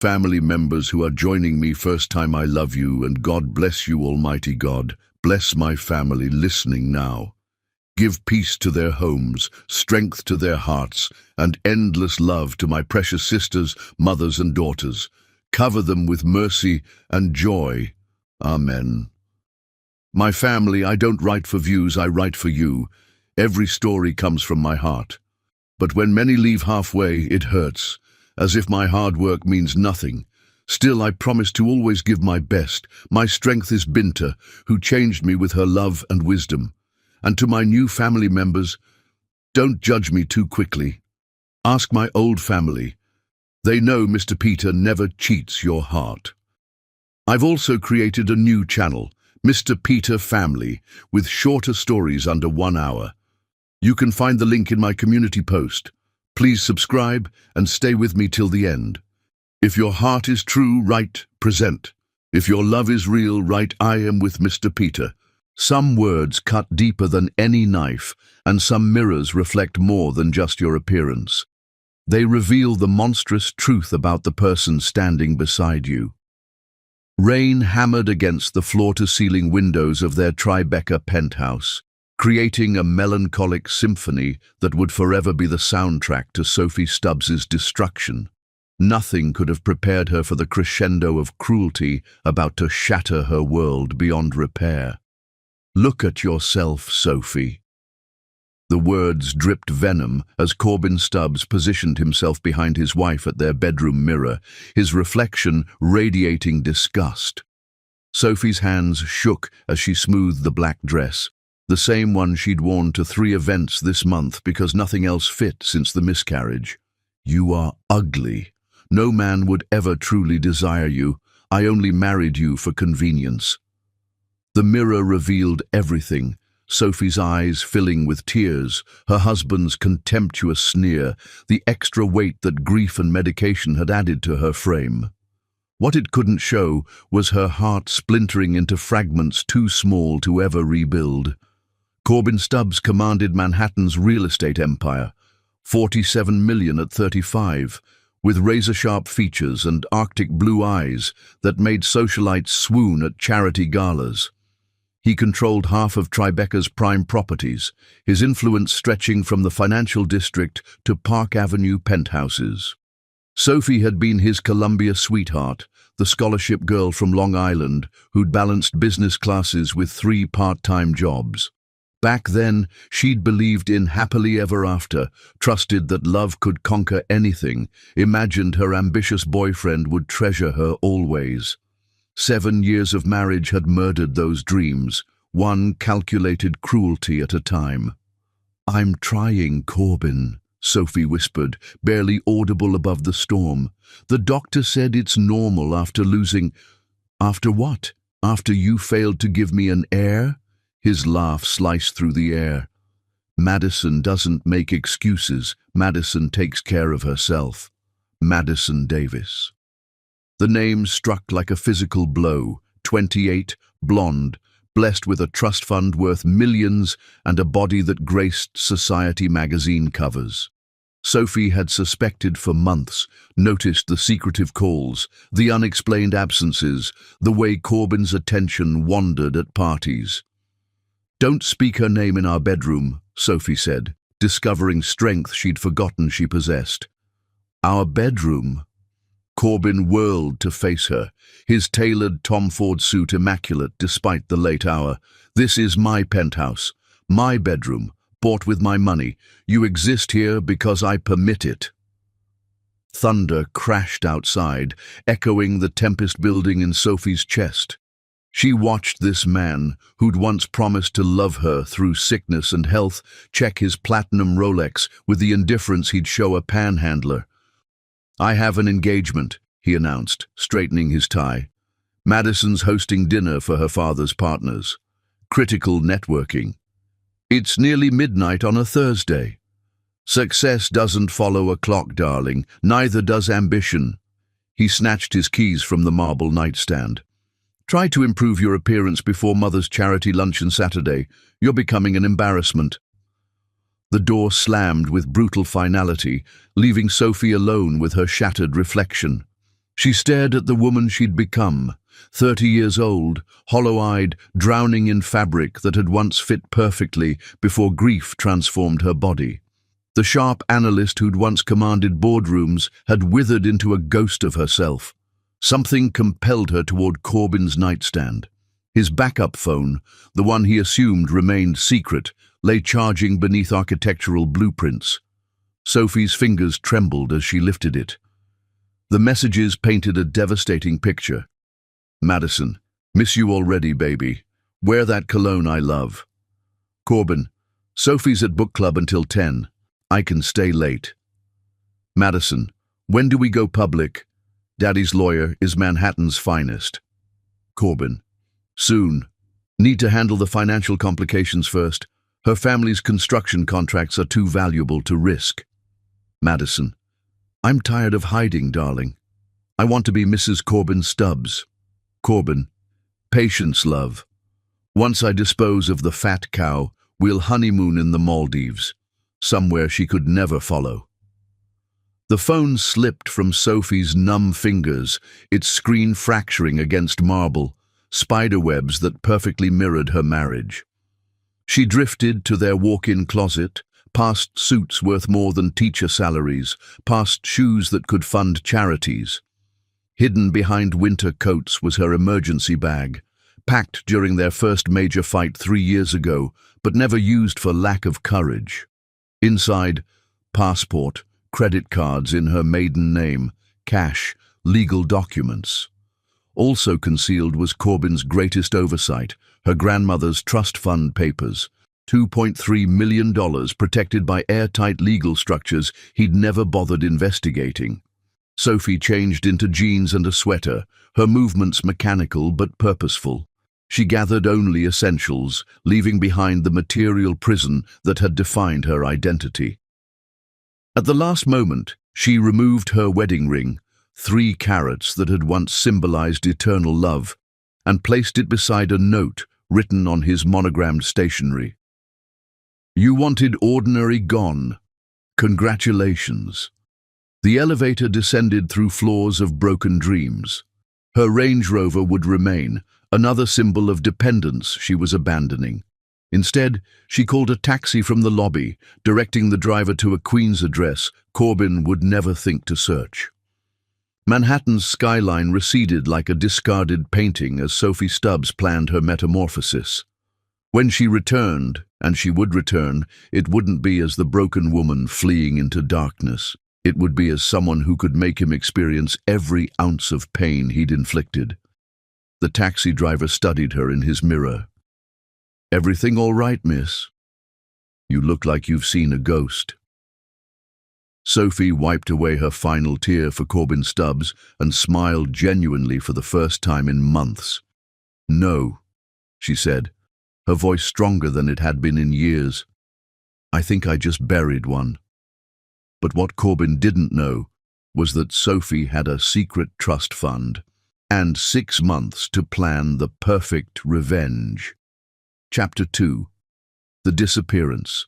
Family members who are joining me, first time, I love you, and God bless you, Almighty God. Bless my family listening now. Give peace to their homes, strength to their hearts, and endless love to my precious sisters, mothers and daughters. Cover them with mercy and joy. Amen. My family, I don't write for views, I write for you. Every story comes from my heart. But when many leave halfway, it hurts, as if my hard work means nothing. Still, I promise to always give my best. My strength is Binta, who changed me with her love and wisdom. And to my new family members, don't judge me too quickly. Ask my old family. They know Mr. Peter never cheats your heart. I've also created a new channel, Mr. Peter Family, with shorter stories under 1 hour. You can find the link in my community post. Please subscribe and stay with me till the end. If your heart is true, write present. If your love is real, write I am with Mr. Peter. Some words cut deeper than any knife, and some mirrors reflect more than just your appearance. They reveal the monstrous truth about the person standing beside you. Rain hammered against the floor-to-ceiling windows of their Tribeca penthouse, creating a melancholic symphony that would forever be the soundtrack to Sophie Stubbs's destruction. Nothing could have prepared her for the crescendo of cruelty about to shatter her world beyond repair. Look at yourself, Sophie. The words dripped venom as Corbin Stubbs positioned himself behind his wife at their bedroom mirror, his reflection radiating disgust. Sophie's hands shook as she smoothed the black dress, the same one she'd worn to 3 events this month because nothing else fit since the miscarriage. You are ugly. No man would ever truly desire you. I only married you for convenience. The mirror revealed everything, Sophie's eyes filling with tears, her husband's contemptuous sneer, the extra weight that grief and medication had added to her frame. What it couldn't show was her heart splintering into fragments too small to ever rebuild. Corbin Stubbs commanded Manhattan's real estate empire, 47 million at 35, with razor-sharp features and Arctic blue eyes that made socialites swoon at charity galas. He controlled half of Tribeca's prime properties, his influence stretching from the financial district to Park Avenue penthouses. Sophie had been his Columbia sweetheart, the scholarship girl from Long Island who'd balanced business classes with 3 part-time jobs. Back then, she'd believed in happily ever after, trusted that love could conquer anything, imagined her ambitious boyfriend would treasure her always. 7 years of marriage had murdered those dreams, one calculated cruelty at a time. I'm trying, Corbin, Sophie whispered, barely audible above the storm. The doctor said it's normal after losing... After what? After you failed to give me an heir? His laugh sliced through the air. Madison doesn't make excuses. Madison takes care of herself. Madison Davis. The name struck like a physical blow. 28, blonde, blessed with a trust fund worth millions and a body that graced Society magazine covers. Sophie had suspected for months, noticed the secretive calls, the unexplained absences, the way Corbin's attention wandered at parties. Don't speak her name in our bedroom, Sophie said, discovering strength she'd forgotten she possessed. Our bedroom? Corbin whirled to face her, his tailored Tom Ford suit immaculate despite the late hour. This is my penthouse, my bedroom, bought with my money. You exist here because I permit it. Thunder crashed outside, echoing the tempest building in Sophie's chest. She watched this man, who'd once promised to love her through sickness and health, check his platinum Rolex with the indifference he'd show a panhandler. I have an engagement, he announced, straightening his tie. Madison's hosting dinner for her father's partners. Critical networking. It's nearly midnight on a Thursday. Success doesn't follow a clock, darling. Neither does ambition. He snatched his keys from the marble nightstand. Try to improve your appearance before Mother's charity luncheon Saturday. You're becoming an embarrassment. The door slammed with brutal finality, leaving Sophie alone with her shattered reflection. She stared at the woman she'd become, 30 years old, hollow-eyed, drowning in fabric that had once fit perfectly before grief transformed her body. The sharp analyst who'd once commanded boardrooms had withered into a ghost of herself. Something compelled her toward Corbyn's nightstand. His backup phone, the one he assumed remained secret, lay charging beneath architectural blueprints. Sophie's fingers trembled as she lifted it. The messages painted a devastating picture. Madison, miss you already, baby. Wear that cologne I love. Corbyn, Sophie's at book club until 10. I can stay late. Madison, when do we go public? Daddy's lawyer is Manhattan's finest. Corbyn, soon. Need to handle the financial complications first. Her family's construction contracts are too valuable to risk. Madison, I'm tired of hiding, darling. I want to be Mrs. Corbyn Stubbs. Corbyn, patience, love. Once I dispose of the fat cow, we'll honeymoon in the Maldives, somewhere she could never follow. The phone slipped from Sophie's numb fingers, its screen fracturing against marble, spiderwebs that perfectly mirrored her marriage. She drifted to their walk-in closet, past suits worth more than teacher salaries, past shoes that could fund charities. Hidden behind winter coats was her emergency bag, packed during their first major fight 3 years ago, but never used for lack of courage. Inside, passport, credit cards in her maiden name, cash, legal documents. Also concealed was Corbyn's greatest oversight, her grandmother's trust fund papers, $2.3 million protected by airtight legal structures he'd never bothered investigating. Sophie changed into jeans and a sweater, her movements mechanical but purposeful. She gathered only essentials, leaving behind the material prison that had defined her identity. At the last moment, she removed her wedding ring, 3 carats that had once symbolized eternal love, and placed it beside a note written on his monogrammed stationery. You wanted ordinary gone. Congratulations. The elevator descended through floors of broken dreams. Her Range Rover would remain, another symbol of dependence she was abandoning. Instead, she called a taxi from the lobby, directing the driver to a Queens address Corbyn would never think to search. Manhattan's skyline receded like a discarded painting as Sophie Stubbs planned her metamorphosis. When she returned, and she would return, it wouldn't be as the broken woman fleeing into darkness. It would be as someone who could make him experience every ounce of pain he'd inflicted. The taxi driver studied her in his mirror. Everything all right, miss? You look like you've seen a ghost. Sophie wiped away her final tear for Corbyn Stubbs and smiled genuinely for the first time in months. No, she said, her voice stronger than it had been in years. I think I just buried one. But what Corbyn didn't know was that Sophie had a secret trust fund and 6 months to plan the perfect revenge. Chapter 2. The Disappearance.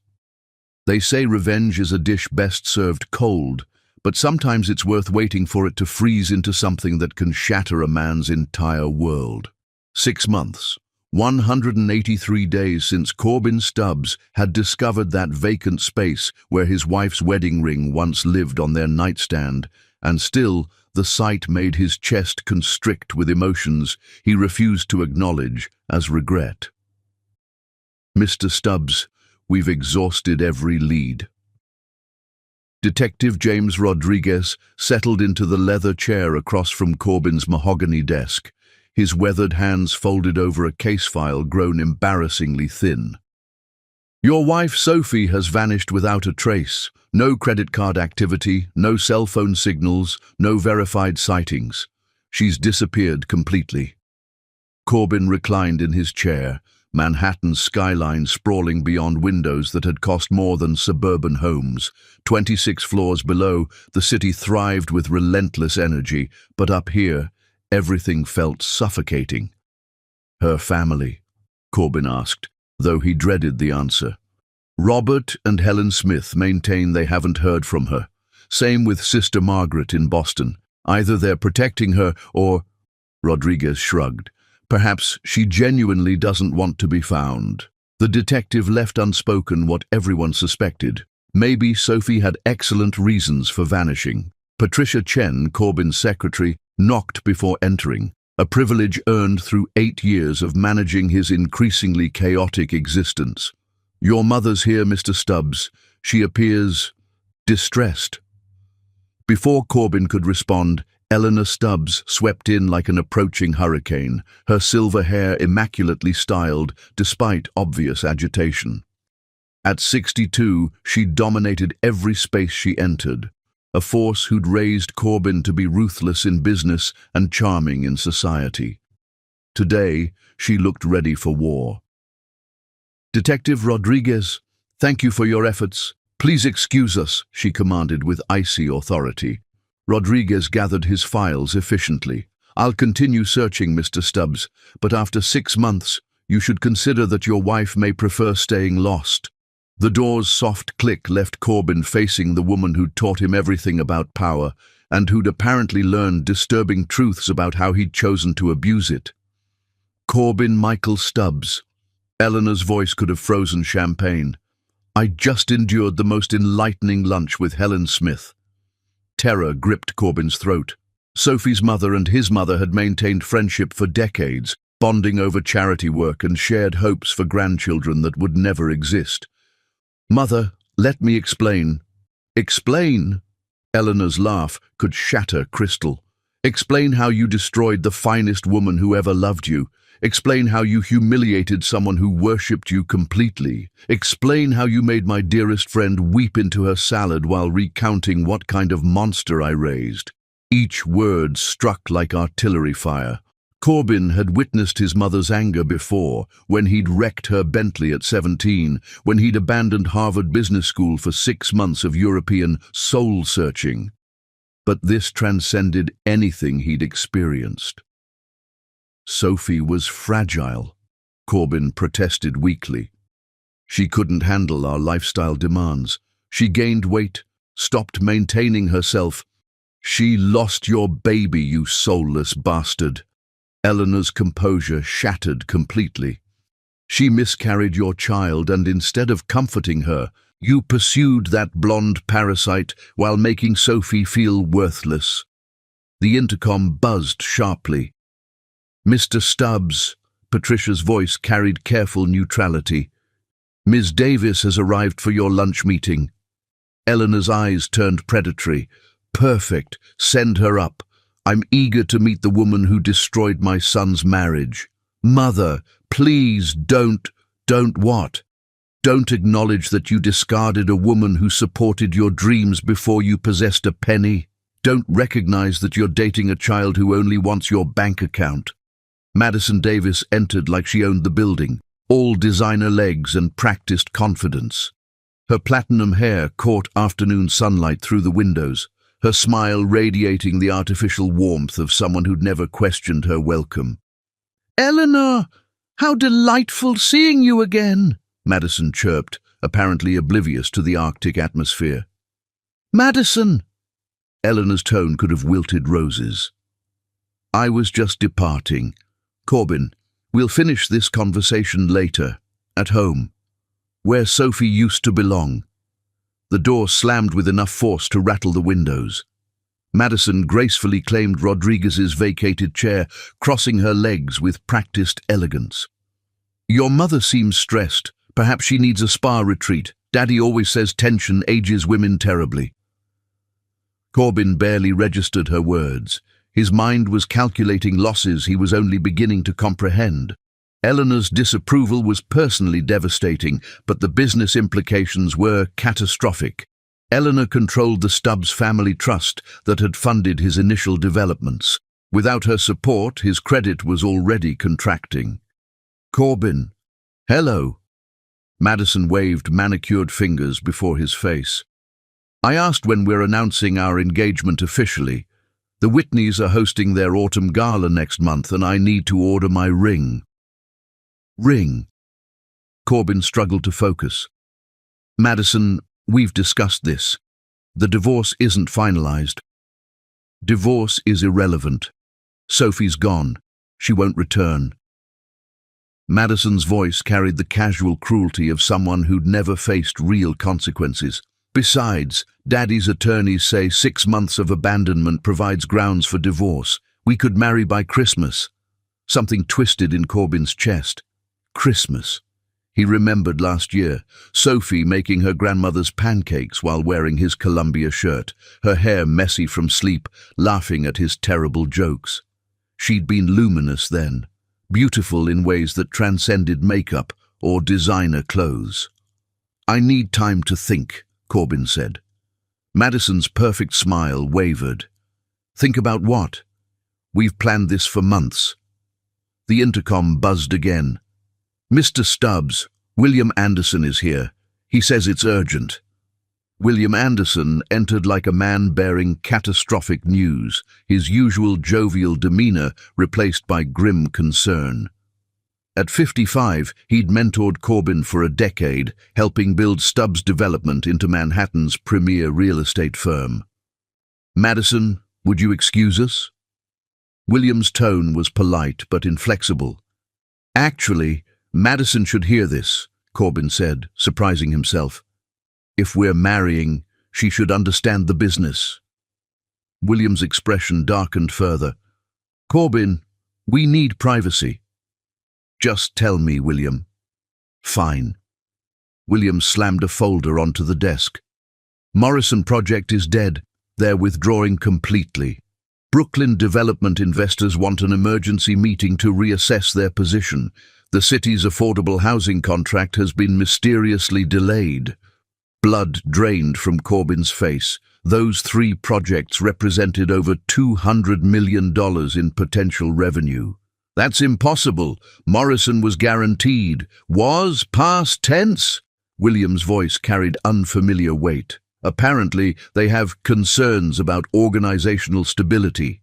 They say revenge is a dish best served cold, but sometimes it's worth waiting for it to freeze into something that can shatter a man's entire world. 6 months. 183 days since Corbyn Stubbs had discovered that vacant space where his wife's wedding ring once lived on their nightstand, and still the sight made his chest constrict with emotions he refused to acknowledge as regret. Mr. Stubbs, we've exhausted every lead. Detective James Rodriguez settled into the leather chair across from Corbyn's mahogany desk, his weathered hands folded over a case file grown embarrassingly thin. Your wife Sophie has vanished without a trace. No credit card activity, no cell phone signals, no verified sightings. She's disappeared completely. Corbyn reclined in his chair, Manhattan's skyline sprawling beyond windows that had cost more than suburban homes. 26 floors below, the city thrived with relentless energy, but up here, everything felt suffocating. Her family? Corbyn asked, though he dreaded the answer. Robert and Helen Smith maintain they haven't heard from her. Same with Sister Margaret in Boston. Either they're protecting her or... Rodriguez shrugged. Perhaps she genuinely doesn't want to be found. The detective left unspoken what everyone suspected. Maybe Sophie had excellent reasons for vanishing. Patricia Chen, Corbyn's secretary, knocked before entering, a privilege earned through 8 years of managing his increasingly chaotic existence. "Your mother's here, Mr. Stubbs. She appears distressed." Before Corbyn could respond, Eleanor Stubbs swept in like an approaching hurricane, her silver hair immaculately styled despite obvious agitation. At 62, she dominated every space she entered, a force who'd raised Corbyn to be ruthless in business and charming in society. Today, she looked ready for war. "Detective Rodriguez, thank you for your efforts. Please excuse us," she commanded with icy authority. Rodriguez gathered his files efficiently. "I'll continue searching, Mr. Stubbs, but after 6 months, you should consider that your wife may prefer staying lost." The door's soft click left Corbyn facing the woman who'd taught him everything about power and who'd apparently learned disturbing truths about how he'd chosen to abuse it. "Corbyn Michael Stubbs." Eleanor's voice could have frozen champagne. "I just endured the most enlightening lunch with Helen Smith." Terror gripped Corbyn's throat. Sophie's mother and his mother had maintained friendship for decades, bonding over charity work and shared hopes for grandchildren that would never exist. "Mother, let me explain." "Explain?" Eleanor's laugh could shatter crystal. "Explain how you destroyed the finest woman who ever loved you. Explain how you humiliated someone who worshipped you completely. Explain how you made my dearest friend weep into her salad while recounting what kind of monster I raised." Each word struck like artillery fire. Corbyn had witnessed his mother's anger before, when he'd wrecked her Bentley at 17, when he'd abandoned Harvard Business School for 6 months of European soul-searching. But this transcended anything he'd experienced. Sophie was fragile, Corbyn protested weakly. She couldn't handle our lifestyle demands. She gained weight, stopped maintaining herself. "She lost your baby, you soulless bastard." Eleanor's composure shattered completely. "She miscarried your child, and instead of comforting her, you pursued that blonde parasite while making Sophie feel worthless." The intercom buzzed sharply. "Mr. Stubbs," Patricia's voice carried careful neutrality. "Ms. Davis has arrived for your lunch meeting." Eleanor's eyes turned predatory. "Perfect. Send her up. I'm eager to meet the woman who destroyed my son's marriage." "Mother, please don't what? Don't acknowledge that you discarded a woman who supported your dreams before you possessed a penny. Don't recognize that you're dating a child who only wants your bank account." Madison Davis entered like she owned the building, all designer legs and practiced confidence. Her platinum hair caught afternoon sunlight through the windows, her smile radiating the artificial warmth of someone who'd never questioned her welcome. "Eleanor, how delightful seeing you again," Madison chirped, apparently oblivious to the Arctic atmosphere. "Madison!" Eleanor's tone could have wilted roses. "I was just departing. Corbyn, we'll finish this conversation later, at home, where Sophie used to belong." The door slammed with enough force to rattle the windows. Madison gracefully claimed Rodriguez's vacated chair, crossing her legs with practiced elegance. "Your mother seems stressed. Perhaps she needs a spa retreat. Daddy always says tension ages women terribly." Corbyn barely registered her words. His mind was calculating losses he was only beginning to comprehend. Eleanor's disapproval was personally devastating, but the business implications were catastrophic. Eleanor controlled the Stubbs family trust that had funded his initial developments. Without her support, his credit was already contracting. "Corbyn." "Hello." Madison waved manicured fingers before his face. "I asked when we're announcing our engagement officially. The Whitneys are hosting their autumn gala next month, and I need to order my ring." "Ring?" Corbyn struggled to focus. "Madison, we've discussed this. The divorce isn't finalized." Divorce is irrelevant. Sophie's gone. She won't return. Madison's voice carried the casual cruelty of someone who'd never faced real consequences. Besides, Daddy's attorneys say 6 months of abandonment provides grounds for divorce. We could marry by Christmas. Something twisted in Corbin's chest. Christmas. He remembered last year, Sophie making her grandmother's pancakes while wearing his Columbia shirt, her hair messy from sleep, laughing at his terrible jokes. She'd been luminous then, beautiful in ways that transcended makeup or designer clothes. "I need time to think," Corbin said. Madison's perfect smile wavered. "Think about what? We've planned this for months." The intercom buzzed again. "Mr. Stubbs, William Anderson is here. He says it's urgent." William Anderson entered like a man bearing catastrophic news, his usual jovial demeanor replaced by grim concern. At 55, he'd mentored Corbin for a decade, helping build Stubbs Development into Manhattan's premier real estate firm. "Madison, would you excuse us?" William's tone was polite but inflexible. "Actually, Madison should hear this," Corbin said, surprising himself. "If we're marrying, she should understand the business." William's expression darkened further. "Corbin, we need privacy." "Just tell me, William." "Fine." William slammed a folder onto the desk. "Morrison project is dead. They're withdrawing completely. Brooklyn development investors want an emergency meeting to reassess their position. The city's affordable housing contract has been mysteriously delayed." Blood drained from Corbin's face. Those 3 projects represented over $200 million in potential revenue. "That's impossible. Morrison was guaranteed." "Was? Past tense?" William's voice carried unfamiliar weight. "Apparently, they have concerns about organizational stability."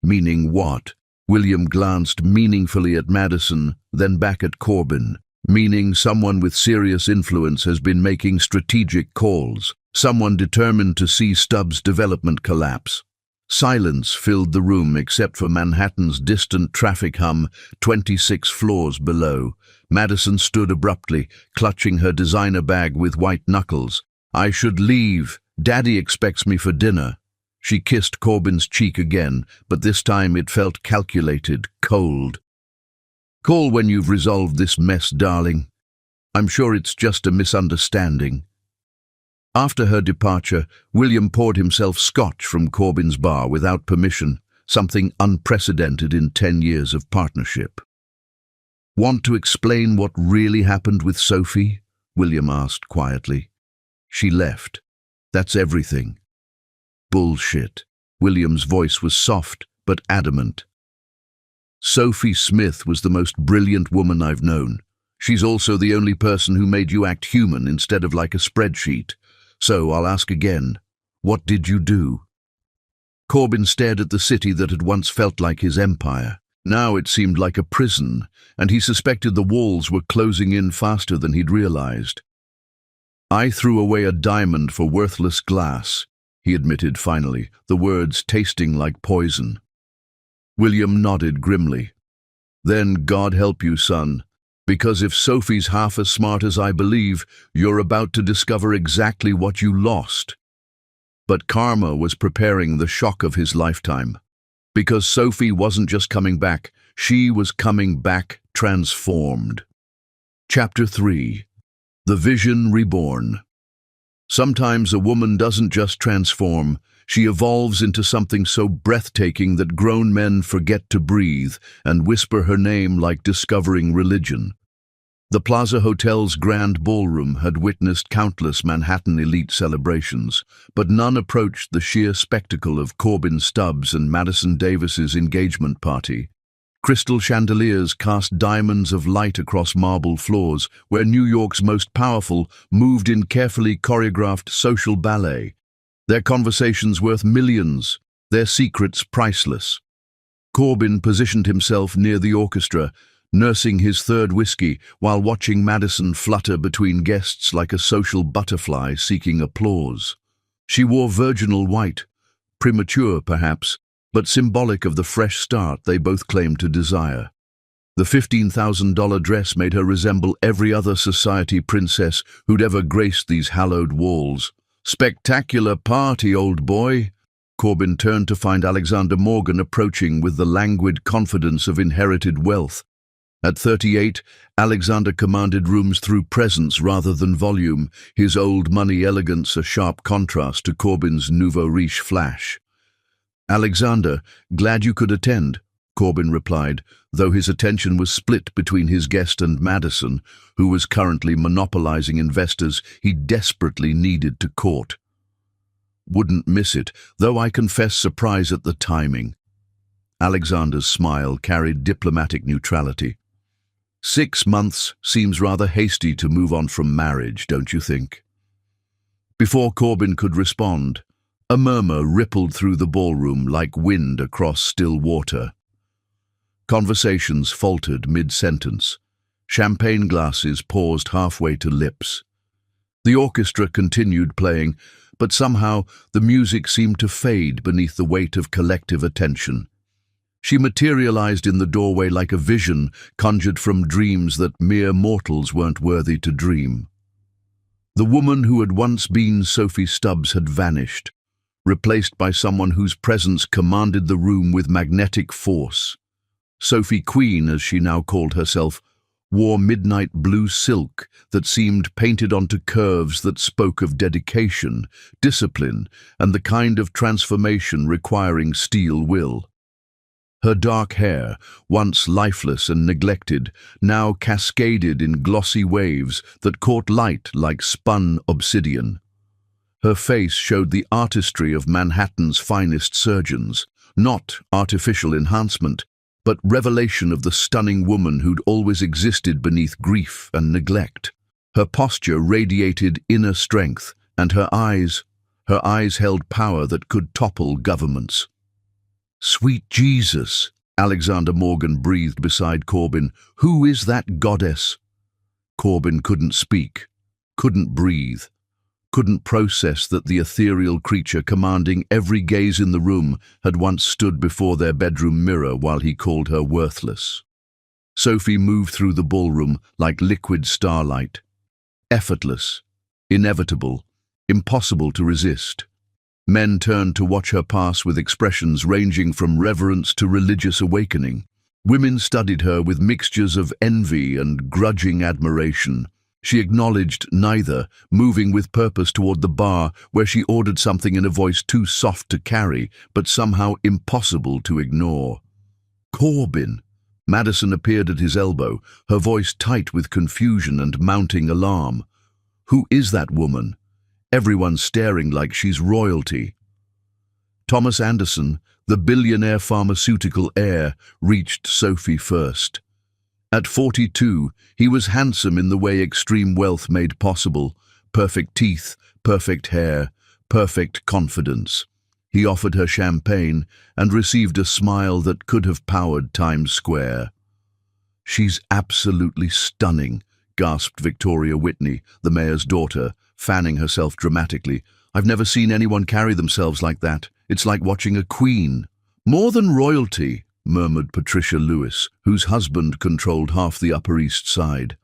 "Meaning what?" William glanced meaningfully at Madison, then back at Corbin. "Meaning someone with serious influence has been making strategic calls. Someone determined to see Stubbs' development collapse." Silence filled the room except for Manhattan's distant traffic hum 26 floors below. Madison stood abruptly, clutching her designer bag with white knuckles. "I should leave. Daddy expects me for dinner." She kissed Corbin's cheek again, but this time it felt calculated, cold. "Call when you've resolved this mess, darling. I'm sure it's just a misunderstanding." After her departure, William poured himself scotch from Corbin's bar without permission, something unprecedented in 10 years of partnership. "Want to explain what really happened with Sophie?" William asked quietly. "She left. That's everything." "Bullshit." William's voice was soft but adamant. "Sophie Smith was the most brilliant woman I've known. She's also the only person who made you act human instead of like a spreadsheet. So I'll ask again, what did you do?" Corbin stared at the city that had once felt like his empire. Now it seemed like a prison, and he suspected the walls were closing in faster than he'd realized. "I threw away a diamond for worthless glass," he admitted finally, the words tasting like poison. William nodded grimly. "Then God help you, son, because if Sophie's half as smart as I believe, you're about to discover exactly what you lost." But karma was preparing the shock of his lifetime. Because Sophie wasn't just coming back, she was coming back transformed. Chapter 3. The Vision Reborn. Sometimes a woman doesn't just transform, she evolves into something so breathtaking that grown men forget to breathe and whisper her name like discovering religion. The Plaza Hotel's grand ballroom had witnessed countless Manhattan elite celebrations, but none approached the sheer spectacle of Corbin Stubbs and Madison Davis's engagement party. Crystal chandeliers cast diamonds of light across marble floors, where New York's most powerful moved in carefully choreographed social ballet. Their conversations worth millions, their secrets priceless. Corbin positioned himself near the orchestra, nursing his third whiskey while watching Madison flutter between guests like a social butterfly seeking applause. She wore virginal white, premature perhaps, but symbolic of the fresh start they both claimed to desire. The $15,000 dress made her resemble every other society princess who'd ever graced these hallowed walls. "Spectacular party, old boy." Corbin turned to find Alexander Morgan approaching with the languid confidence of inherited wealth. At 38, Alexander commanded rooms through presence rather than volume, his old money elegance a sharp contrast to Corbin's nouveau riche flash. "Alexander, glad you could attend," Corbin replied, though his attention was split between his guest and Madison, who was currently monopolizing investors he desperately needed to court. "Wouldn't miss it, though I confess surprise at the timing." Alexander's smile carried diplomatic neutrality. 6 months seems rather hasty to move on from marriage, don't you think? Before Corbin could respond, a murmur rippled through the ballroom like wind across still water. Conversations faltered mid-sentence. Champagne glasses paused halfway to lips. The orchestra continued playing, but somehow the music seemed to fade beneath the weight of collective attention. She materialized in the doorway like a vision conjured from dreams that mere mortals weren't worthy to dream. The woman who had once been Sophie Stubbs had vanished, replaced by someone whose presence commanded the room with magnetic force. Sophie Queen, as she now called herself, wore midnight blue silk that seemed painted onto curves that spoke of dedication, discipline, and the kind of transformation requiring steel will. Her dark hair, once lifeless and neglected, now cascaded in glossy waves that caught light like spun obsidian. Her face showed the artistry of Manhattan's finest surgeons, not artificial enhancement, but revelation of the stunning woman who'd always existed beneath grief and neglect. Her posture radiated inner strength, and her eyes held power that could topple governments. "Sweet Jesus," Alexander Morgan breathed beside Corbin. "Who is that goddess?" Corbin couldn't speak, couldn't breathe, couldn't process that the ethereal creature commanding every gaze in the room had once stood before their bedroom mirror while he called her worthless. Sophie moved through the ballroom like liquid starlight. Effortless, inevitable, impossible to resist. Men turned to watch her pass with expressions ranging from reverence to religious awakening. Women studied her with mixtures of envy and grudging admiration. She acknowledged neither, moving with purpose toward the bar where she ordered something in a voice too soft to carry, but somehow impossible to ignore. "Corbin!" Madison appeared at his elbow, her voice tight with confusion and mounting alarm. "Who is that woman? Everyone staring like she's royalty." Thomas Anderson, the billionaire pharmaceutical heir, reached Sophie first. At 42, he was handsome in the way extreme wealth made possible. Perfect teeth, perfect hair, perfect confidence. He offered her champagne and received a smile that could have powered Times Square. "She's absolutely stunning," gasped Victoria Whitney, the mayor's daughter, fanning herself dramatically. "I've never seen anyone carry themselves like that. It's like watching a queen." "More than royalty," murmured Patricia Lewis, whose husband controlled half the Upper East Side.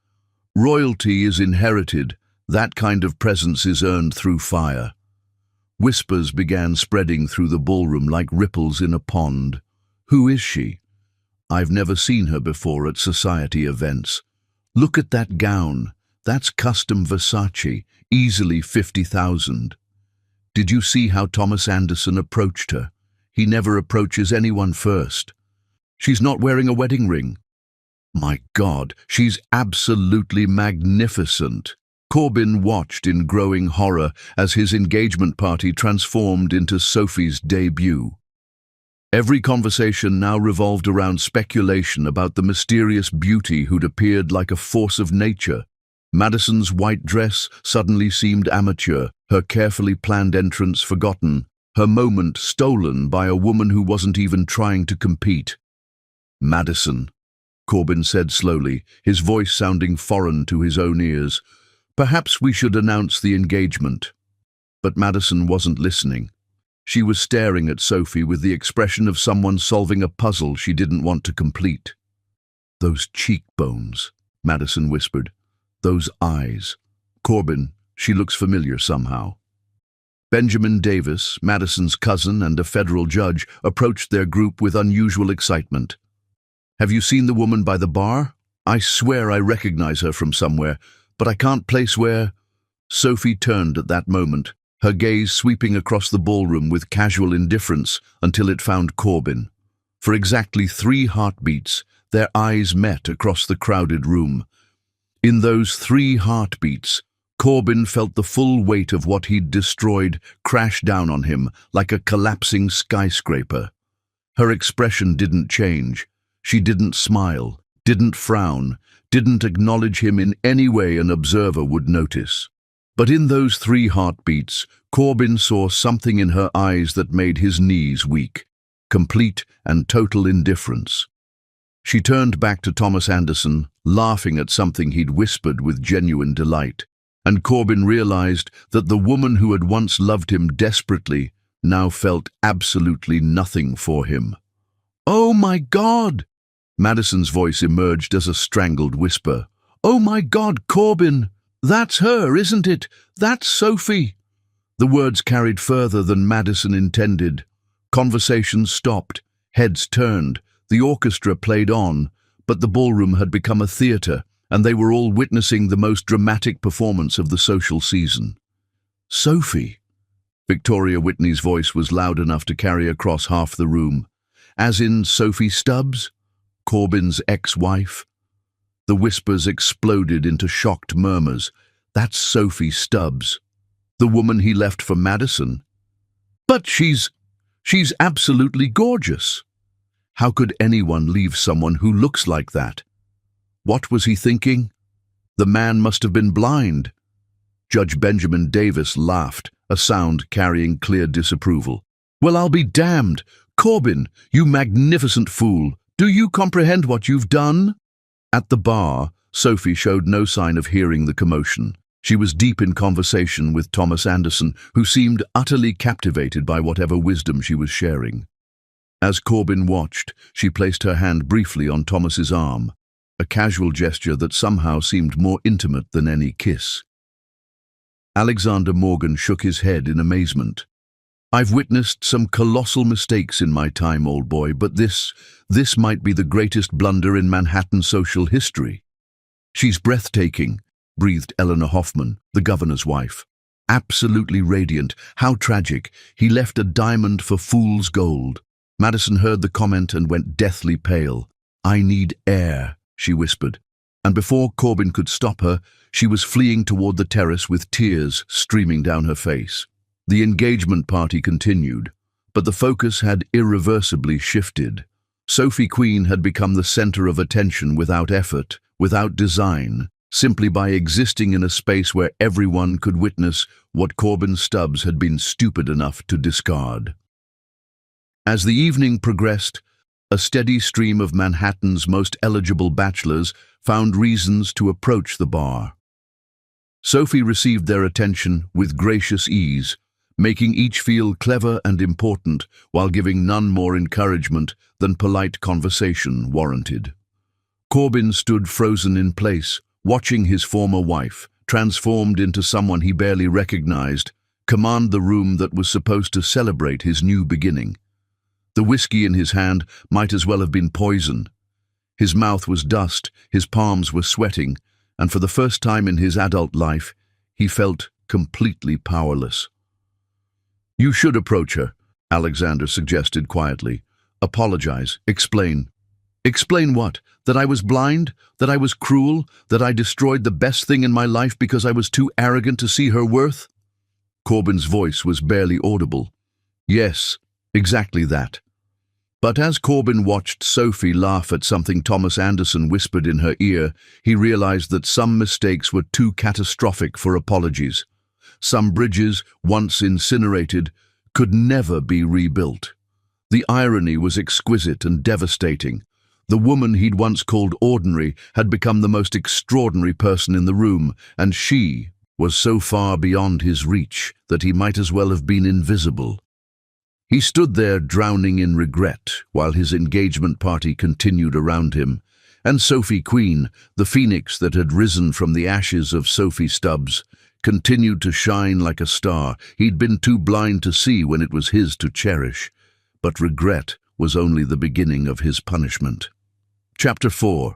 "Royalty is inherited. That kind of presence is earned through fire." Whispers began spreading through the ballroom like ripples in a pond. "Who is she? I've never seen her before at society events. Look at that gown. That's custom Versace, easily 50,000. Did you see how Thomas Anderson approached her? He never approaches anyone first. She's not wearing a wedding ring. My God, she's absolutely magnificent." Corbin watched in growing horror as his engagement party transformed into Sophie's debut. Every conversation now revolved around speculation about the mysterious beauty who'd appeared like a force of nature. Madison's white dress suddenly seemed amateur, her carefully planned entrance forgotten, her moment stolen by a woman who wasn't even trying to compete. "Madison," Corbin said slowly, his voice sounding foreign to his own ears. "Perhaps we should announce the engagement." But Madison wasn't listening. She was staring at Sophie with the expression of someone solving a puzzle she didn't want to complete. "Those cheekbones," Madison whispered. "Those eyes. Corbin, she looks familiar somehow." Benjamin Davis, Madison's cousin and a federal judge, approached their group with unusual excitement. "Have you seen the woman by the bar? I swear I recognize her from somewhere, but I can't place where—" Sophie turned at that moment, her gaze sweeping across the ballroom with casual indifference until it found Corbin. For exactly 3 heartbeats, their eyes met across the crowded room. In those 3 heartbeats, Corbin felt the full weight of what he'd destroyed crash down on him like a collapsing skyscraper. Her expression didn't change. She didn't smile, didn't frown, didn't acknowledge him in any way an observer would notice. But in those 3 heartbeats, Corbin saw something in her eyes that made his knees weak. Complete and total indifference. She turned back to Thomas Anderson, laughing at something he'd whispered with genuine delight. And Corbin realized that the woman who had once loved him desperately now felt absolutely nothing for him. "Oh my God!" Madison's voice emerged as a strangled whisper. "Oh my God, Corbin! That's her, isn't it? That's Sophie!" The words carried further than Madison intended. Conversations stopped, heads turned, the orchestra played on, but the ballroom had become a theater, and they were all witnessing the most dramatic performance of the social season. "Sophie!" Victoria Whitney's voice was loud enough to carry across half the room. "As in Sophie Stubbs? Corbin's ex-wife?" The whispers exploded into shocked murmurs. "That's Sophie Stubbs. The woman he left for Madison. But she's absolutely gorgeous. How could anyone leave someone who looks like that? What was he thinking? The man must have been blind." Judge Benjamin Davis laughed, a sound carrying clear disapproval. "Well, I'll be damned. Corbin, you magnificent fool. Do you comprehend what you've done?" At the bar, Sophie showed no sign of hearing the commotion. She was deep in conversation with Thomas Anderson, who seemed utterly captivated by whatever wisdom she was sharing. As Corbin watched, she placed her hand briefly on Thomas's arm, a casual gesture that somehow seemed more intimate than any kiss. Alexander Morgan shook his head in amazement. "I've witnessed some colossal mistakes in my time, old boy, but this might be the greatest blunder in Manhattan social history." "She's breathtaking," breathed Eleanor Hoffman, the governor's wife. "Absolutely radiant. How tragic. He left a diamond for fool's gold." Madison heard the comment and went deathly pale. "I need air," she whispered. And before Corbin could stop her, she was fleeing toward the terrace with tears streaming down her face. The engagement party continued, but the focus had irreversibly shifted. Sophie Queen had become the center of attention without effort, without design, simply by existing in a space where everyone could witness what Corbin Stubbs had been stupid enough to discard. As the evening progressed, a steady stream of Manhattan's most eligible bachelors found reasons to approach the bar. Sophie received their attention with gracious ease, making each feel clever and important while giving none more encouragement than polite conversation warranted. Corbin stood frozen in place, watching his former wife, transformed into someone he barely recognized, command the room that was supposed to celebrate his new beginning. The whiskey in his hand might as well have been poison. His mouth was dust, his palms were sweating, and for the first time in his adult life, he felt completely powerless. "You should approach her," Alexander suggested quietly. "Apologize. Explain." "Explain what? That I was blind? That I was cruel? That I destroyed the best thing in my life because I was too arrogant to see her worth?" Corbin's voice was barely audible. "Yes, exactly that." But as Corbin watched Sophie laugh at something Thomas Anderson whispered in her ear, he realized that some mistakes were too catastrophic for apologies. Some bridges, once incinerated, could never be rebuilt. The irony was exquisite and devastating. The woman he'd once called ordinary had become the most extraordinary person in the room, and she was so far beyond his reach that he might as well have been invisible. He stood there drowning in regret while his engagement party continued around him, and Sophie Queen, the phoenix that had risen from the ashes of Sophie Stubbs, continued to shine like a star he'd been too blind to see when it was his to cherish. But regret was only the beginning of his punishment. Chapter 4.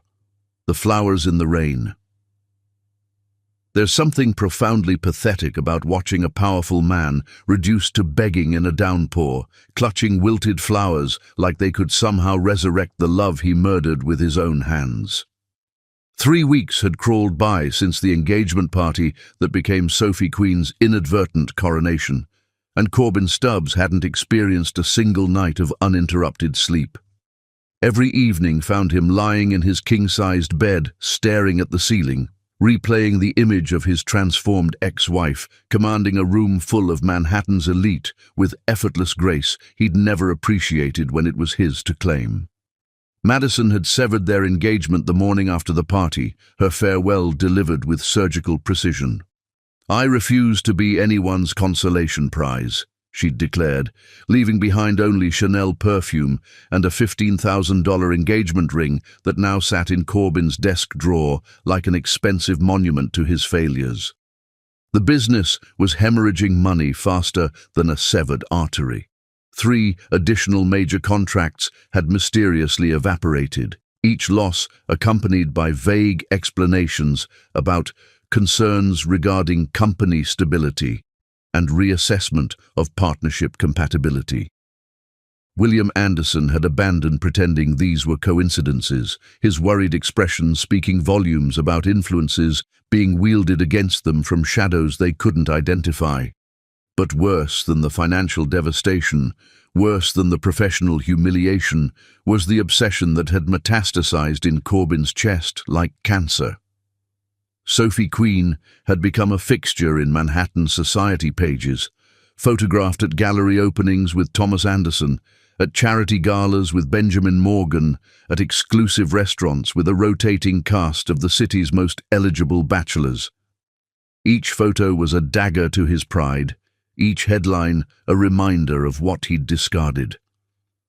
The Flowers in the Rain. There's something profoundly pathetic about watching a powerful man reduced to begging in a downpour, clutching wilted flowers like they could somehow resurrect the love he murdered with his own hands. 3 weeks had crawled by since the engagement party that became Sophie Queen's inadvertent coronation, and Corbin Stubbs hadn't experienced a single night of uninterrupted sleep. Every evening found him lying in his king-sized bed, staring at the ceiling, replaying the image of his transformed ex-wife, commanding a room full of Manhattan's elite with effortless grace he'd never appreciated when it was his to claim. Madison had severed their engagement the morning after the party, her farewell delivered with surgical precision. "I refuse to be anyone's consolation prize," she'd declared, leaving behind only Chanel perfume and a $15,000 engagement ring that now sat in Corbin's desk drawer like an expensive monument to his failures. The business was hemorrhaging money faster than a severed artery. 3 additional major contracts had mysteriously evaporated, each loss accompanied by vague explanations about concerns regarding company stability and reassessment of partnership compatibility. William Anderson had abandoned pretending these were coincidences, his worried expression speaking volumes about influences being wielded against them from shadows they couldn't identify. But worse than the financial devastation, worse than the professional humiliation, was the obsession that had metastasized in Corbin's chest like cancer. Sophie Queen had become a fixture in Manhattan society pages, photographed at gallery openings with Thomas Anderson, at charity galas with Benjamin Morgan, at exclusive restaurants with a rotating cast of the city's most eligible bachelors. Each photo was a dagger to his pride, each headline a reminder of what he'd discarded.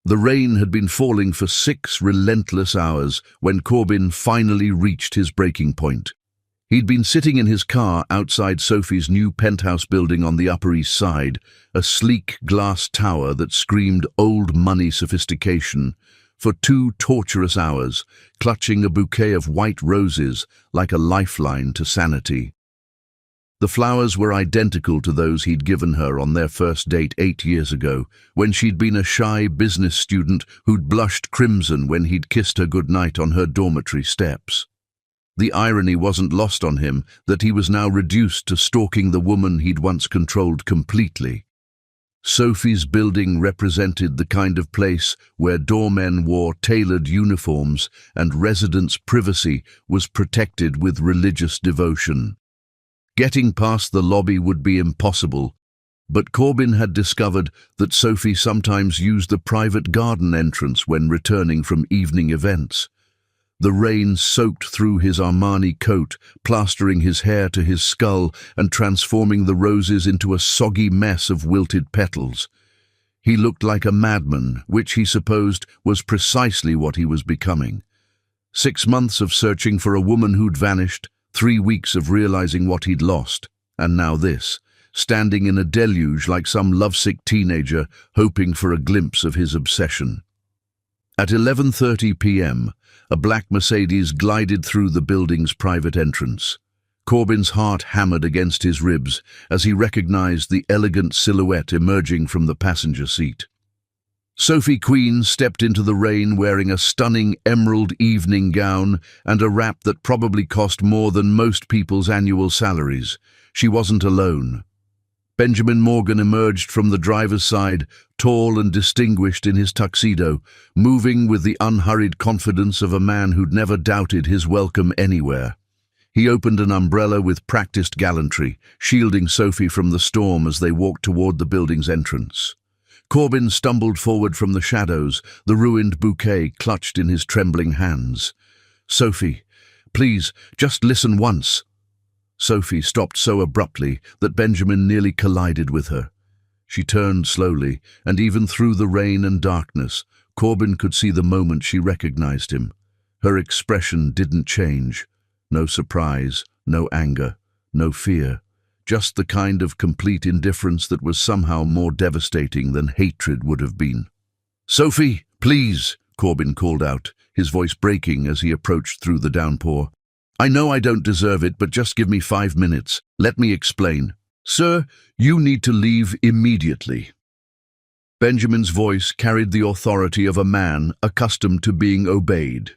The rain had been falling for 6 relentless hours when Corbin finally reached his breaking point. He'd been sitting in his car outside Sophie's new penthouse building on the Upper East Side, a sleek glass tower that screamed old money sophistication, for 2 torturous hours, clutching a bouquet of white roses like a lifeline to sanity. The flowers were identical to those he'd given her on their first date 8 years ago, when she'd been a shy business student who'd blushed crimson when he'd kissed her goodnight on her dormitory steps. The irony wasn't lost on him that he was now reduced to stalking the woman he'd once controlled completely. Sophie's building represented the kind of place where doormen wore tailored uniforms and residents' privacy was protected with religious devotion. Getting past the lobby would be impossible, but Corbin had discovered that Sophie sometimes used the private garden entrance when returning from evening events. The rain soaked through his Armani coat, plastering his hair to his skull and transforming the roses into a soggy mess of wilted petals. He looked like a madman, which he supposed was precisely what he was becoming. 6 months of searching for a woman who'd vanished, 3 weeks of realizing what he'd lost, and now this, standing in a deluge like some lovesick teenager hoping for a glimpse of his obsession. At 11:30 p.m., a black Mercedes glided through the building's private entrance. Corbin's heart hammered against his ribs as he recognized the elegant silhouette emerging from the passenger seat. Sophie Queen stepped into the rain wearing a stunning emerald evening gown and a wrap that probably cost more than most people's annual salaries. She wasn't alone. Benjamin Morgan emerged from the driver's side, tall and distinguished in his tuxedo, moving with the unhurried confidence of a man who'd never doubted his welcome anywhere. He opened an umbrella with practiced gallantry, shielding Sophie from the storm as they walked toward the building's entrance. Corbin stumbled forward from the shadows, the ruined bouquet clutched in his trembling hands. "Sophie, please, just listen once." Sophie stopped so abruptly that Benjamin nearly collided with her. She turned slowly, and even through the rain and darkness, Corbin could see the moment she recognized him. Her expression didn't change. No surprise, no anger, no fear. Just the kind of complete indifference that was somehow more devastating than hatred would have been. "Sophie, please," Corbin called out, his voice breaking as he approached through the downpour. "I know I don't deserve it, but just give me 5 minutes. Let me explain." "Sir, you need to leave immediately." Benjamin's voice carried the authority of a man accustomed to being obeyed.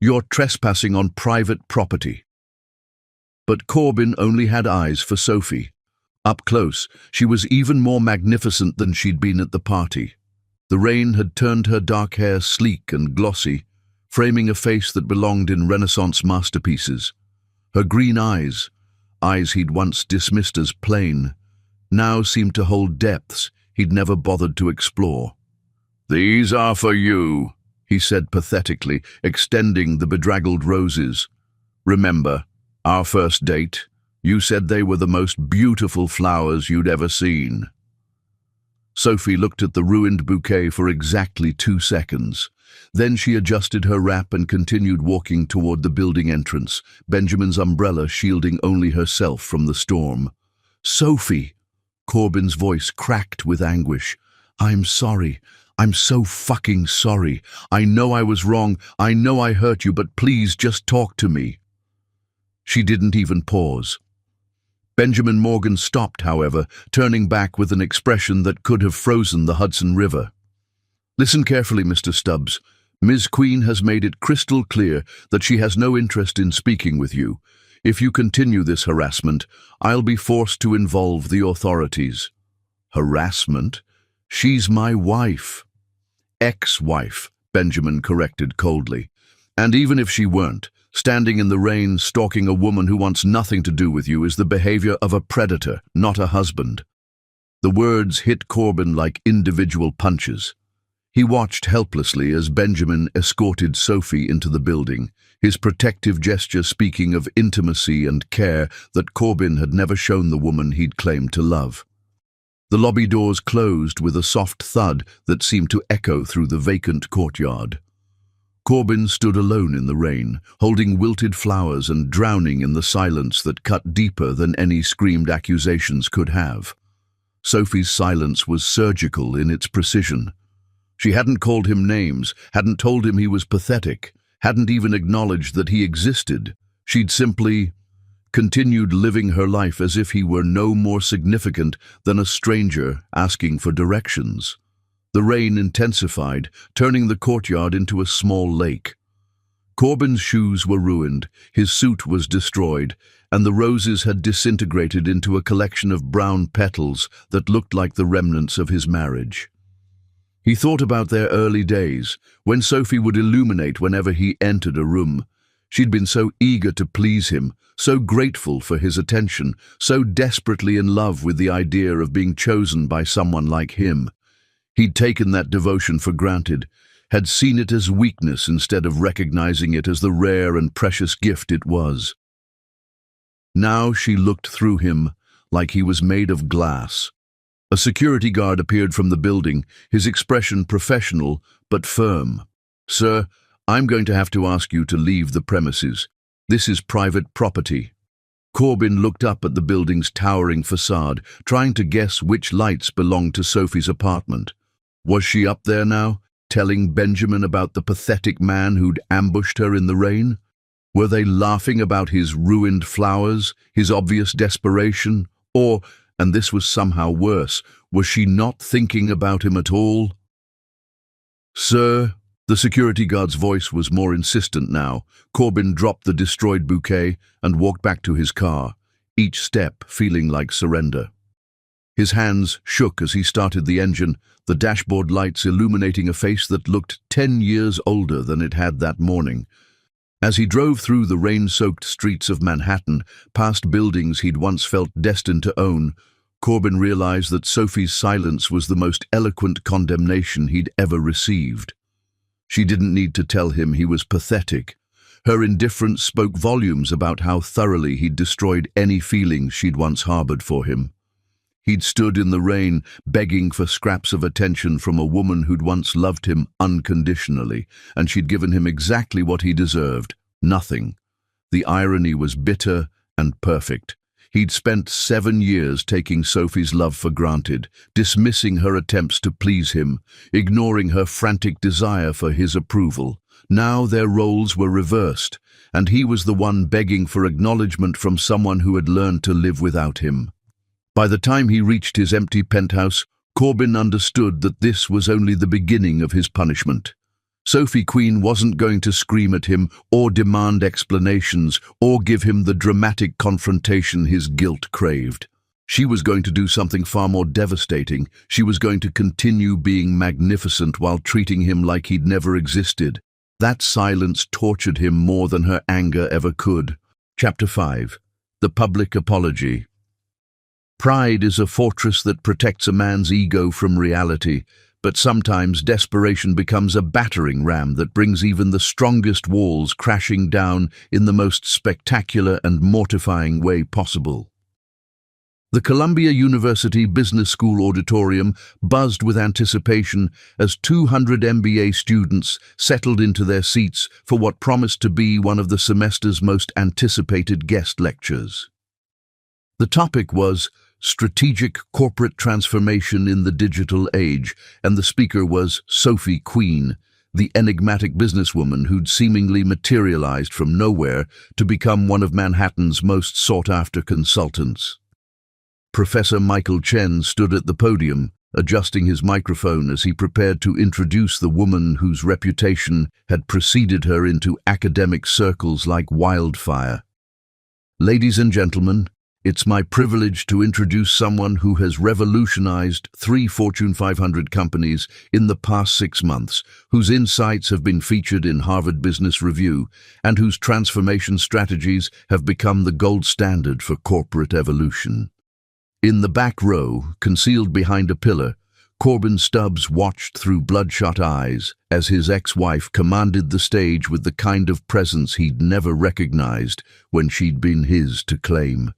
"You're trespassing on private property." But Corbin only had eyes for Sophie. Up close, she was even more magnificent than she'd been at the party. The rain had turned her dark hair sleek and glossy, framing a face that belonged in Renaissance masterpieces. Her green eyes he'd once dismissed as plain, now seemed to hold depths he'd never bothered to explore. "These are for you," he said pathetically, extending the bedraggled roses. "Remember, our first date, you said they were the most beautiful flowers you'd ever seen." Sophie looked at the ruined bouquet for exactly 2 seconds. Then she adjusted her wrap and continued walking toward the building entrance, Benjamin's umbrella shielding only herself from the storm. "Sophie!" Corbin's voice cracked with anguish. "I'm sorry. I'm so fucking sorry. I know I was wrong. I know I hurt you, but please just talk to me." She didn't even pause. Benjamin Morgan stopped, however, turning back with an expression that could have frozen the Hudson River. "Listen carefully, Mr. Stubbs. Ms. Queen has made it crystal clear that she has no interest in speaking with you. If you continue this harassment, I'll be forced to involve the authorities." "Harassment? She's my wife." "Ex-wife," Benjamin corrected coldly. "And even if she weren't, standing in the rain, stalking a woman who wants nothing to do with you is the behavior of a predator, not a husband." The words hit Corbin like individual punches. He watched helplessly as Benjamin escorted Sophie into the building, his protective gesture speaking of intimacy and care that Corbin had never shown the woman he'd claimed to love. The lobby doors closed with a soft thud that seemed to echo through the vacant courtyard. Corbin stood alone in the rain, holding wilted flowers and drowning in the silence that cut deeper than any screamed accusations could have. Sophie's silence was surgical in its precision. She hadn't called him names, hadn't told him he was pathetic, hadn't even acknowledged that he existed. She'd simply continued living her life as if he were no more significant than a stranger asking for directions. The rain intensified, turning the courtyard into a small lake. Corbin's shoes were ruined, his suit was destroyed, and the roses had disintegrated into a collection of brown petals that looked like the remnants of his marriage. He thought about their early days, when Sophie would illuminate whenever he entered a room. She'd been so eager to please him, so grateful for his attention, so desperately in love with the idea of being chosen by someone like him. He'd taken that devotion for granted, had seen it as weakness instead of recognizing it as the rare and precious gift it was. Now she looked through him like he was made of glass. A security guard appeared from the building, his expression professional but firm. "Sir, I'm going to have to ask you to leave the premises. This is private property." Corbin looked up at the building's towering facade, trying to guess which lights belonged to Sophie's apartment. Was she up there now, telling Benjamin about the pathetic man who'd ambushed her in the rain? Were they laughing about his ruined flowers, his obvious desperation? Or, and this was somehow worse, was she not thinking about him at all? "Sir," the security guard's voice was more insistent now. Corbin dropped the destroyed bouquet and walked back to his car, each step feeling like surrender. His hands shook as he started the engine, the dashboard lights illuminating a face that looked 10 years older than it had that morning. As he drove through the rain-soaked streets of Manhattan, past buildings he'd once felt destined to own, Corbin realized that Sophie's silence was the most eloquent condemnation he'd ever received. She didn't need to tell him he was pathetic. Her indifference spoke volumes about how thoroughly he'd destroyed any feelings she'd once harbored for him. He'd stood in the rain, begging for scraps of attention from a woman who'd once loved him unconditionally, and she'd given him exactly what he deserved: nothing. The irony was bitter and perfect. He'd spent 7 years taking Sophie's love for granted, dismissing her attempts to please him, ignoring her frantic desire for his approval. Now their roles were reversed, and he was the one begging for acknowledgement from someone who had learned to live without him. By the time he reached his empty penthouse, Corbin understood that this was only the beginning of his punishment. Sophie Queen wasn't going to scream at him or demand explanations or give him the dramatic confrontation his guilt craved. She was going to do something far more devastating. She was going to continue being magnificent while treating him like he'd never existed. That silence tortured him more than her anger ever could. Chapter 5. The Public Apology. Pride is a fortress that protects a man's ego from reality, but sometimes desperation becomes a battering ram that brings even the strongest walls crashing down in the most spectacular and mortifying way possible. The Columbia University Business School auditorium buzzed with anticipation as 200 MBA students settled into their seats for what promised to be one of the semester's most anticipated guest lectures. The topic was Strategic Corporate Transformation in the Digital Age, and the speaker was Sophie Queen, the enigmatic businesswoman who'd seemingly materialized from nowhere to become one of Manhattan's most sought-after consultants. Professor Michael Chen stood at the podium, adjusting his microphone as he prepared to introduce the woman whose reputation had preceded her into academic circles like wildfire. Ladies and gentlemen, it's my privilege to introduce someone who has revolutionized 3 Fortune 500 companies in the past 6 months, whose insights have been featured in Harvard Business Review, and whose transformation strategies have become the gold standard for corporate evolution. In the back row, concealed behind a pillar, Corbin Stubbs watched through bloodshot eyes as his ex-wife commanded the stage with the kind of presence he'd never recognized when she'd been his to claim.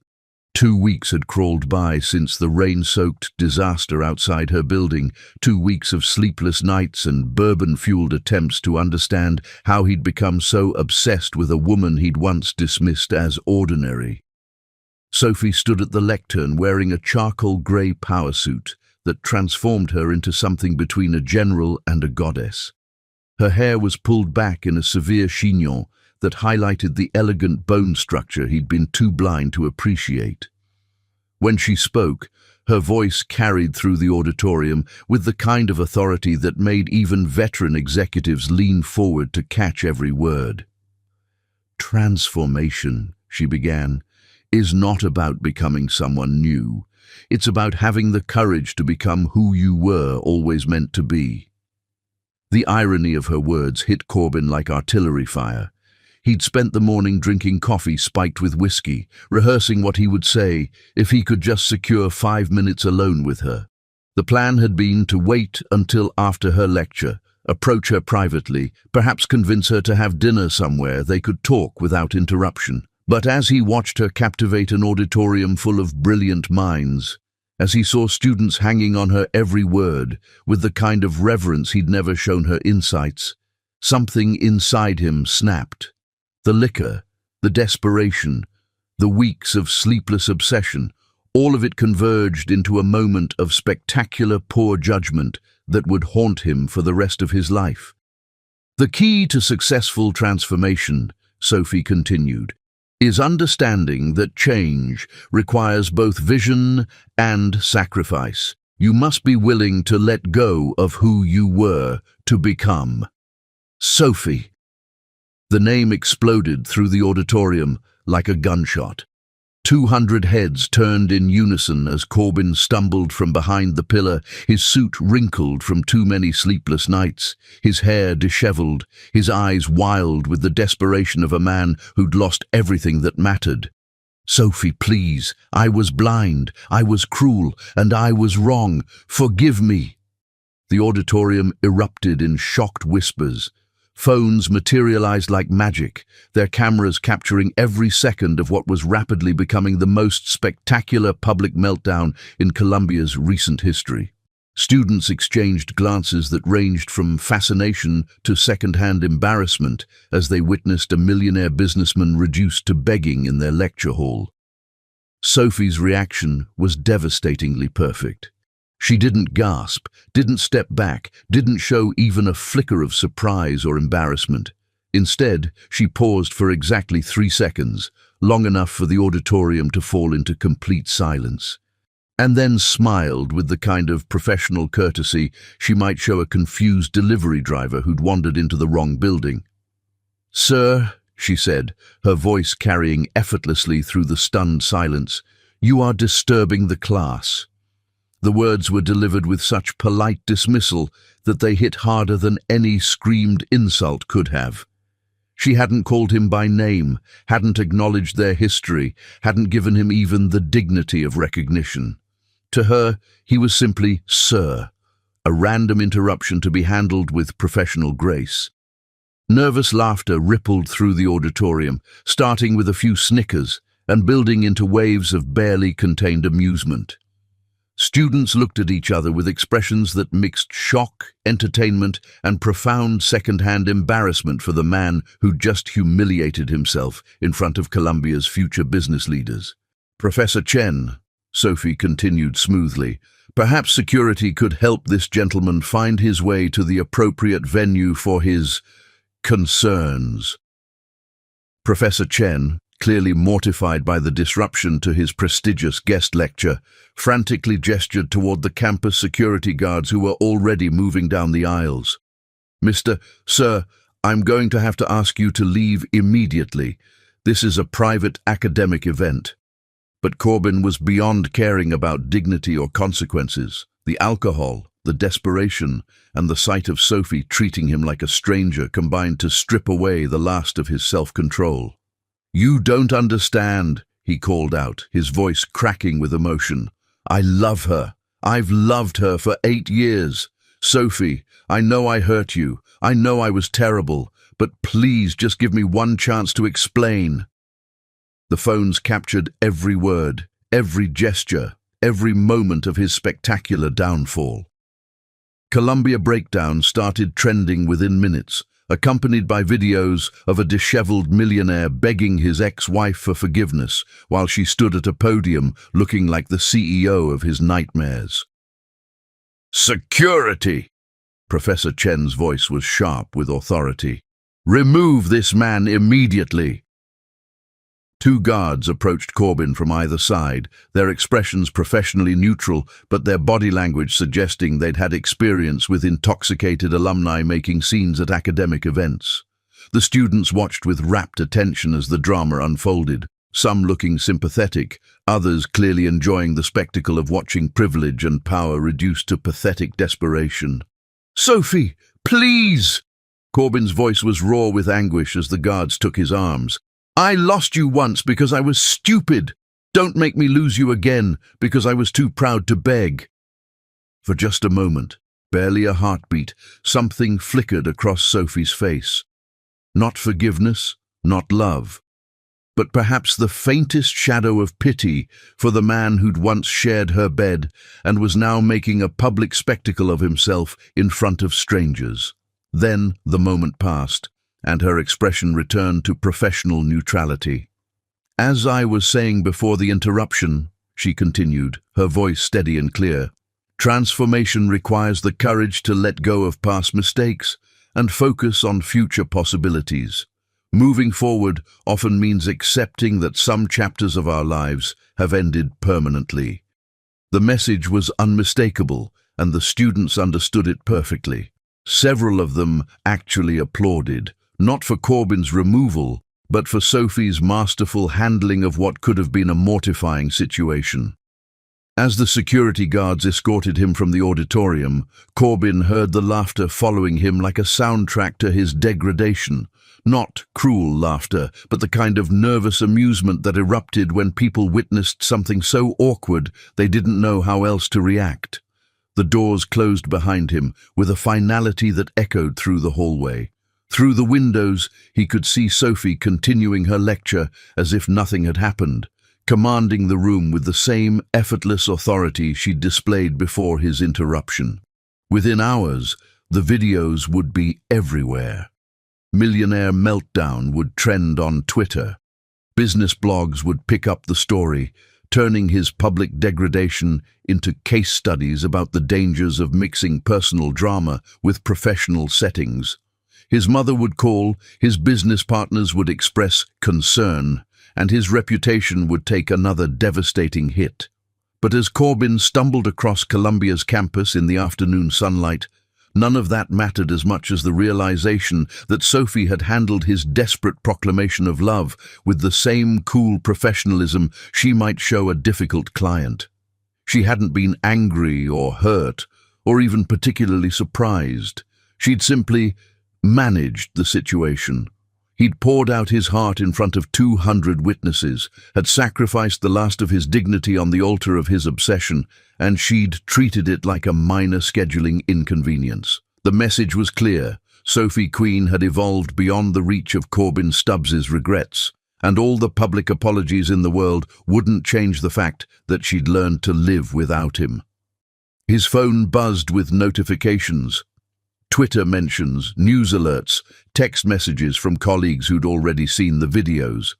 2 weeks had crawled by since the rain-soaked disaster outside her building, 2 weeks of sleepless nights and bourbon-fueled attempts to understand how he'd become so obsessed with a woman he'd once dismissed as ordinary. Sophie stood at the lectern wearing a charcoal grey power suit that transformed her into something between a general and a goddess. Her hair was pulled back in a severe chignon that highlighted the elegant bone structure he'd been too blind to appreciate. When she spoke, her voice carried through the auditorium with the kind of authority that made even veteran executives lean forward to catch every word. Transformation, she began, is not about becoming someone new. It's about having the courage to become who you were always meant to be. The irony of her words hit Corbin like artillery fire. He'd spent the morning drinking coffee spiked with whiskey, rehearsing what he would say if he could just secure 5 minutes alone with her. The plan had been to wait until after her lecture, approach her privately, perhaps convince her to have dinner somewhere they could talk without interruption. But as he watched her captivate an auditorium full of brilliant minds, as he saw students hanging on her every word with the kind of reverence he'd never shown her insights, something inside him snapped. The liquor, the desperation, the weeks of sleepless obsession, all of it converged into a moment of spectacular poor judgment that would haunt him for the rest of his life. The key to successful transformation, Sophie continued, is understanding that change requires both vision and sacrifice. You must be willing to let go of who you were to become. Sophie. The name exploded through the auditorium like a gunshot. 200 heads turned in unison as Corbin stumbled from behind the pillar, his suit wrinkled from too many sleepless nights, his hair disheveled, his eyes wild with the desperation of a man who'd lost everything that mattered. Sophie, please, I was blind, I was cruel, and I was wrong. Forgive me. The auditorium erupted in shocked whispers. Phones materialized like magic, their cameras capturing every second of what was rapidly becoming the most spectacular public meltdown in Colombia's recent history. Students exchanged glances that ranged from fascination to second-hand embarrassment as they witnessed a millionaire businessman reduced to begging in their lecture hall. Sophie's reaction was devastatingly perfect. She didn't gasp, didn't step back, didn't show even a flicker of surprise or embarrassment. Instead, she paused for exactly 3 seconds, long enough for the auditorium to fall into complete silence, and then smiled with the kind of professional courtesy she might show a confused delivery driver who'd wandered into the wrong building. "Sir," she said, her voice carrying effortlessly through the stunned silence, "you are disturbing the class." The words were delivered with such polite dismissal that they hit harder than any screamed insult could have. She hadn't called him by name, hadn't acknowledged their history, hadn't given him even the dignity of recognition. To her, he was simply Sir, a random interruption to be handled with professional grace. Nervous laughter rippled through the auditorium, starting with a few snickers and building into waves of barely contained amusement. Students looked at each other with expressions that mixed shock, entertainment, and profound second-hand embarrassment for the man who'd just humiliated himself in front of Colombia's future business leaders. "Professor Chen," Sophie continued smoothly, "perhaps security could help this gentleman find his way to the appropriate venue for his concerns." Professor Chen, clearly mortified by the disruption to his prestigious guest lecture, frantically gestured toward the campus security guards who were already moving down the aisles. Sir, I'm going to have to ask you to leave immediately. This is a private academic event." But Corbin was beyond caring about dignity or consequences. The alcohol, the desperation, and the sight of Sophie treating him like a stranger combined to strip away the last of his self-control. "You don't understand," he called out, his voice cracking with emotion. "I love her. I've loved her for 8 years. Sophie, I know I hurt you. I know I was terrible, but please just give me one chance to explain." The phones captured every word, every gesture, every moment of his spectacular downfall. Colombia Breakdown started trending within minutes, accompanied by videos of a disheveled millionaire begging his ex-wife for forgiveness while she stood at a podium looking like the CEO of his nightmares. "Security!" Professor Chen's voice was sharp with authority. "Remove this man immediately!" 2 guards approached Corbin from either side, their expressions professionally neutral, but their body language suggesting they'd had experience with intoxicated alumni making scenes at academic events. The students watched with rapt attention as the drama unfolded, some looking sympathetic, others clearly enjoying the spectacle of watching privilege and power reduced to pathetic desperation. "Sophie, please!" Corbin's voice was raw with anguish as the guards took his arms. "I lost you once because I was stupid. Don't make me lose you again because I was too proud to beg." For just a moment, barely a heartbeat, something flickered across Sophie's face. Not forgiveness, not love, but perhaps the faintest shadow of pity for the man who'd once shared her bed and was now making a public spectacle of himself in front of strangers. Then the moment passed, and her expression returned to professional neutrality. "As I was saying before the interruption," she continued, her voice steady and clear, "transformation requires the courage to let go of past mistakes and focus on future possibilities. Moving forward often means accepting that some chapters of our lives have ended permanently." The message was unmistakable, and the students understood it perfectly. Several of them actually applauded, not for Corbin's removal, but for Sophie's masterful handling of what could have been a mortifying situation. As the security guards escorted him from the auditorium, Corbin heard the laughter following him like a soundtrack to his degradation. Not cruel laughter, but the kind of nervous amusement that erupted when people witnessed something so awkward they didn't know how else to react. The doors closed behind him with a finality that echoed through the hallway. Through the windows, he could see Sophie continuing her lecture as if nothing had happened, commanding the room with the same effortless authority she'd displayed before his interruption. Within hours, the videos would be everywhere. Billionaire meltdown would trend on Twitter. Business blogs would pick up the story, turning his public degradation into case studies about the dangers of mixing personal drama with professional settings. His mother would call, his business partners would express concern, and his reputation would take another devastating hit. But as Corbyn stumbled across Columbia's campus in the afternoon sunlight, none of that mattered as much as the realization that Sophie had handled his desperate proclamation of love with the same cool professionalism she might show a difficult client. She hadn't been angry or hurt, or even particularly surprised. She'd simply managed the situation. He'd poured out his heart in front of 200 witnesses, had sacrificed the last of his dignity on the altar of his obsession, and she'd treated it like a minor scheduling inconvenience. The message was clear. Sophie Queen had evolved beyond the reach of Corbyn Stubbs's regrets, and all the public apologies in the world wouldn't change the fact that she'd learned to live without him. His phone buzzed with notifications. Twitter mentions, news alerts, text messages from colleagues who'd already seen the videos.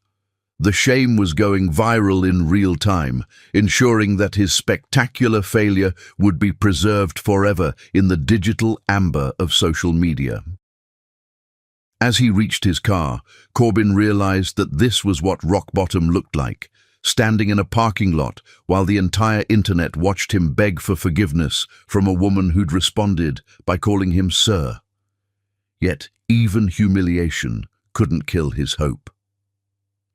The shame was going viral in real time, ensuring that his spectacular failure would be preserved forever in the digital amber of social media. As he reached his car, Corbyn realized that this was what rock bottom looked like, standing in a parking lot while the entire internet watched him beg for forgiveness from a woman who'd responded by calling him sir. Yet even humiliation couldn't kill his hope.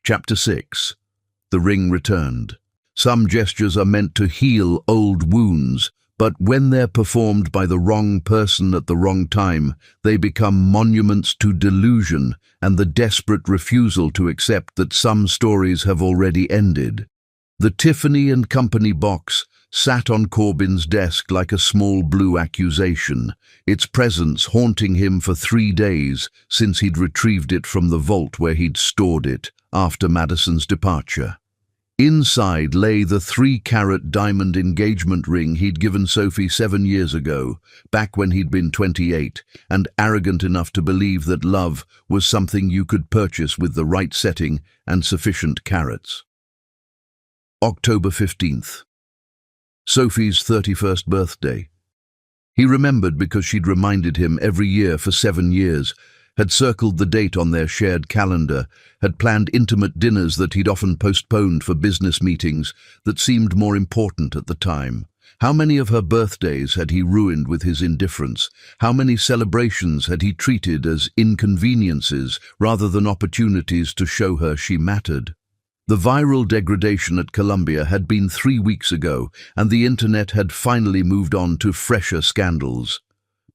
Chapter 6. The ring returned. Some gestures are meant to heal old wounds, but when they're performed by the wrong person at the wrong time, they become monuments to delusion and the desperate refusal to accept that some stories have already ended. The Tiffany & Company box sat on Corbyn's desk like a small blue accusation, its presence haunting him for 3 days since he'd retrieved it from the vault where he'd stored it after Madison's departure. Inside lay the 3-carat diamond engagement ring he'd given Sophie 7 years ago, back when he'd been 28, and arrogant enough to believe that love was something you could purchase with the right setting and sufficient carats. October 15th. Sophie's 31st birthday. He remembered because she'd reminded him every year for 7 years, had circled the date on their shared calendar, had planned intimate dinners that he'd often postponed for business meetings that seemed more important at the time. How many of her birthdays had he ruined with his indifference? How many celebrations had he treated as inconveniences rather than opportunities to show her she mattered? The viral degradation at Columbia had been 3 weeks ago, and the internet had finally moved on to fresher scandals.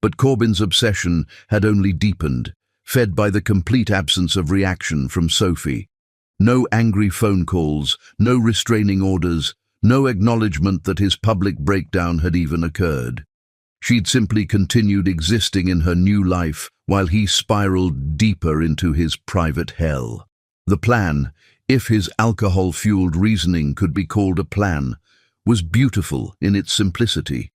But Corbyn's obsession had only deepened, fed by the complete absence of reaction from Sophie. No angry phone calls, no restraining orders, no acknowledgement that his public breakdown had even occurred. She'd simply continued existing in her new life while he spiraled deeper into his private hell. The plan, if his alcohol-fueled reasoning could be called a plan, was beautiful in its simplicity.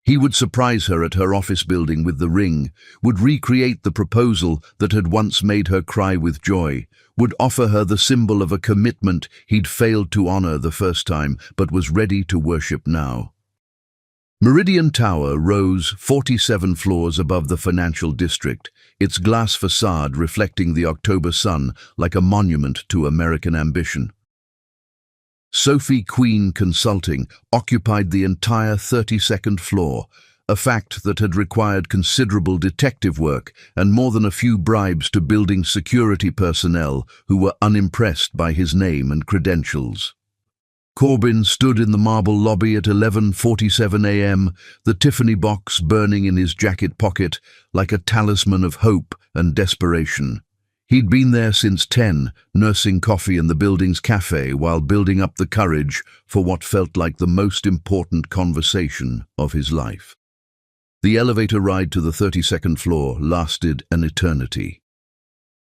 He would surprise her at her office building with the ring, would recreate the proposal that had once made her cry with joy, would offer her the symbol of a commitment he'd failed to honor the first time but was ready to worship now. Meridian Tower rose 47 floors above the financial district, its glass facade reflecting the October sun like a monument to American ambition. Sophie Queen Consulting occupied the entire 32nd floor, a fact that had required considerable detective work and more than a few bribes to building security personnel who were unimpressed by his name and credentials. Corbyn stood in the marble lobby at 11:47 a.m., the Tiffany box burning in his jacket pocket like a talisman of hope and desperation. He'd been there since 10, nursing coffee in the building's cafe while building up the courage for what felt like the most important conversation of his life. The elevator ride to the 32nd floor lasted an eternity.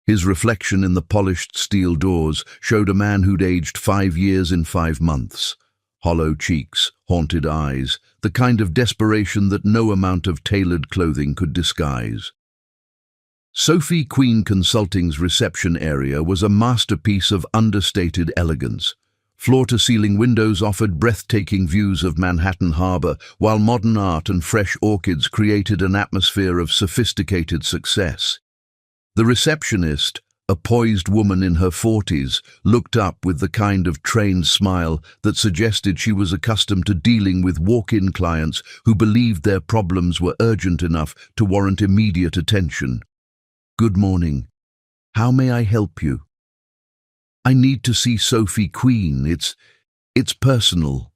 His reflection in the polished steel doors showed a man who'd aged 5 years in 5 months. Hollow cheeks, haunted eyes, the kind of desperation that no amount of tailored clothing could disguise. Sophie Queen Consulting's reception area was a masterpiece of understated elegance. Floor-to-ceiling windows offered breathtaking views of Manhattan Harbor, while modern art and fresh orchids created an atmosphere of sophisticated success. The receptionist, a poised woman in her 40s, looked up with the kind of trained smile that suggested she was accustomed to dealing with walk-in clients who believed their problems were urgent enough to warrant immediate attention. "Good morning. How may I help you?" "I need to see Sophie Queen. It's personal."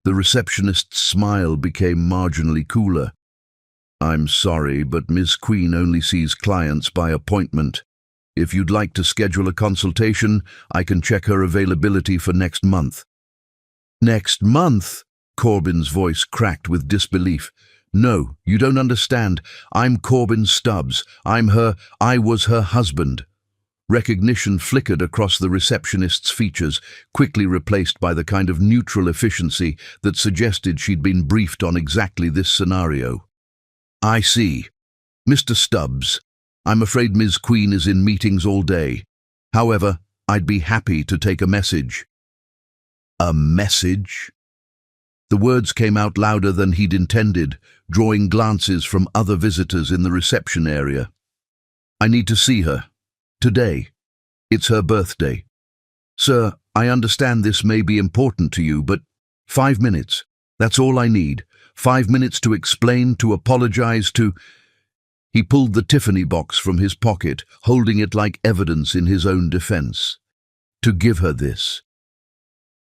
The receptionist's smile became marginally cooler. "I'm sorry, but Ms. Queen only sees clients by appointment. If you'd like to schedule a consultation, I can check her availability for next month." "Next month?" Corbin's voice cracked with disbelief. "No, you don't understand. I'm Corbin Stubbs. I was her husband." Recognition flickered across the receptionist's features, quickly replaced by the kind of neutral efficiency that suggested she'd been briefed on exactly this scenario. "I see. Mr. Stubbs, I'm afraid Ms. Queen is in meetings all day. However, I'd be happy to take a message." "A message?" The words came out louder than he'd intended, drawing glances from other visitors in the reception area. "I need to see her. Today. It's her birthday. Sir, I understand this may be important to you, but 5 minutes. That's all I need. 5 minutes to explain, to apologize, to—" He pulled the Tiffany box from his pocket, holding it like evidence in his own defense. "To give her this."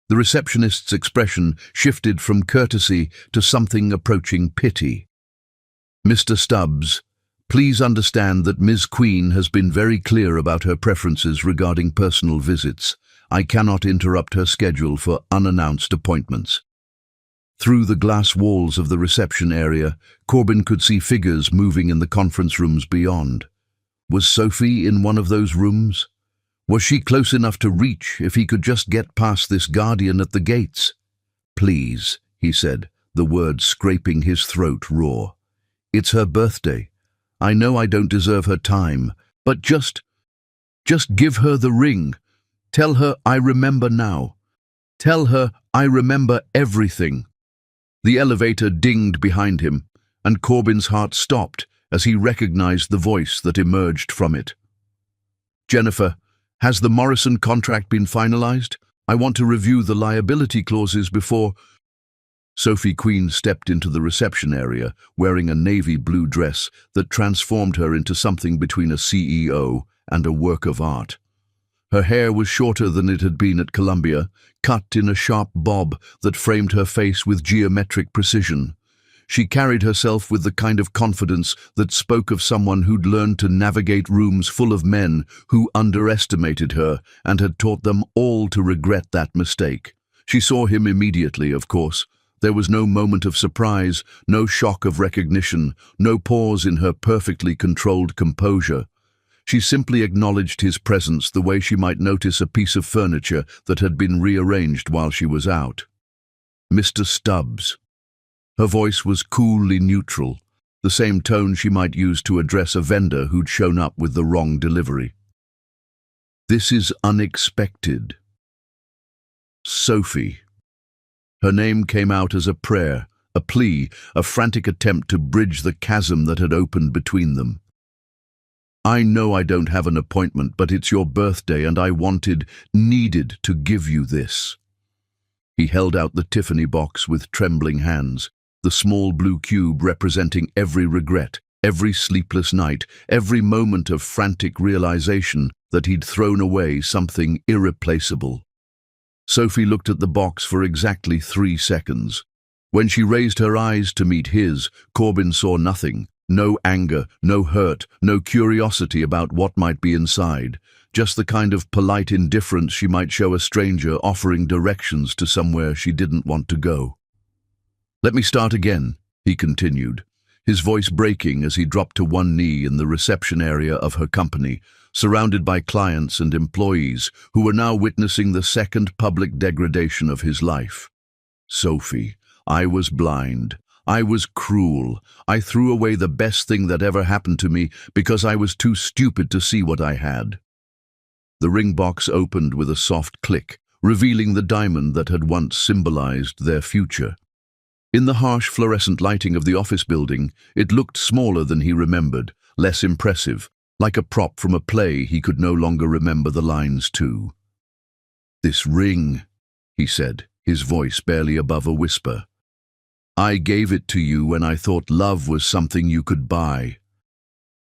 The receptionist's expression shifted from courtesy to something approaching pity. "Mr. Stubbs, please understand that Ms. Queen has been very clear about her preferences regarding personal visits. I cannot interrupt her schedule for unannounced appointments." Through the glass walls of the reception area, Corbin could see figures moving in the conference rooms beyond. Was Sophie in one of those rooms? Was she close enough to reach if he could just get past this guardian at the gates? "Please," he said, the words scraping his throat raw. "It's her birthday. I know I don't deserve her time, but just give her the ring. Tell her I remember now. Tell her I remember everything." The elevator dinged behind him, and Corbin's heart stopped as he recognized the voice that emerged from it. "Jennifer, has the Morrison contract been finalized? I want to review the liability clauses before—" Sophie Queen stepped into the reception area, wearing a navy blue dress that transformed her into something between a CEO and a work of art. Her hair was shorter than it had been at Columbia, cut in a sharp bob that framed her face with geometric precision. She carried herself with the kind of confidence that spoke of someone who'd learned to navigate rooms full of men who underestimated her and had taught them all to regret that mistake. She saw him immediately, of course. There was no moment of surprise, no shock of recognition, no pause in her perfectly controlled composure. She simply acknowledged his presence the way she might notice a piece of furniture that had been rearranged while she was out. "Mr. Stubbs." Her voice was coolly neutral, the same tone she might use to address a vendor who'd shown up with the wrong delivery. "This is unexpected. Sophie." Her name came out as a prayer, a plea, a frantic attempt to bridge the chasm that had opened between them. "I know I don't have an appointment, but it's your birthday and I needed to give you this." He held out the Tiffany box with trembling hands, the small blue cube representing every regret, every sleepless night, every moment of frantic realization that he'd thrown away something irreplaceable. Sophie looked at the box for exactly 3 seconds. When she raised her eyes to meet his, Corbin saw nothing. No anger, no hurt, no curiosity about what might be inside. Just the kind of polite indifference she might show a stranger offering directions to somewhere she didn't want to go. "Let me start again," he continued, his voice breaking as he dropped to one knee in the reception area of her company, surrounded by clients and employees who were now witnessing the second public degradation of his life. "Sophie, I was blind. I was cruel. I threw away the best thing that ever happened to me because I was too stupid to see what I had." The ring box opened with a soft click, revealing the diamond that had once symbolized their future. In the harsh fluorescent lighting of the office building, it looked smaller than he remembered, less impressive, like a prop from a play he could no longer remember the lines to. "This ring," he said, his voice barely above a whisper. "I gave it to you when I thought love was something you could buy.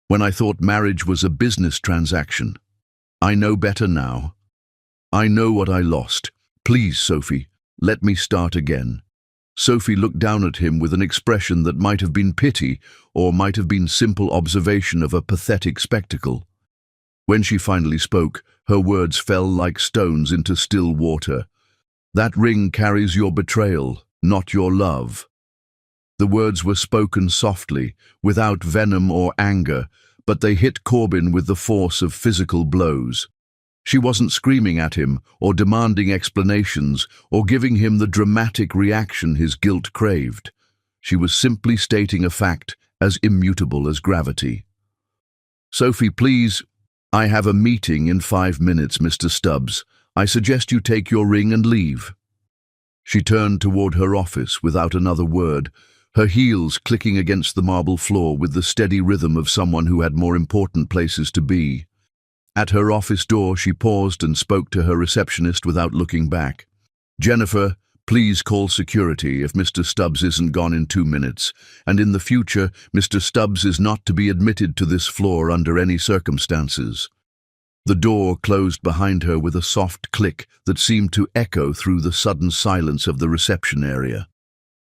When I thought marriage was a business transaction. I know better now. I know what I lost. Please, Sophie, let me start again." Sophie looked down at him with an expression that might have been pity or might have been simple observation of a pathetic spectacle. When she finally spoke, her words fell like stones into still water. "That ring carries your betrayal, not your love." The words were spoken softly, without venom or anger, but they hit Corbin with the force of physical blows. She wasn't screaming at him, or demanding explanations, or giving him the dramatic reaction his guilt craved. She was simply stating a fact as immutable as gravity. "Sophie, please, I have a meeting in 5 minutes, Mr. Stubbs. I suggest you take your ring and leave." She turned toward her office without another word, her heels clicking against the marble floor with the steady rhythm of someone who had more important places to be. At her office door, she paused and spoke to her receptionist without looking back. "Jennifer, please call security if Mr. Stubbs isn't gone in 2 minutes, and in the future, Mr. Stubbs is not to be admitted to this floor under any circumstances." The door closed behind her with a soft click that seemed to echo through the sudden silence of the reception area.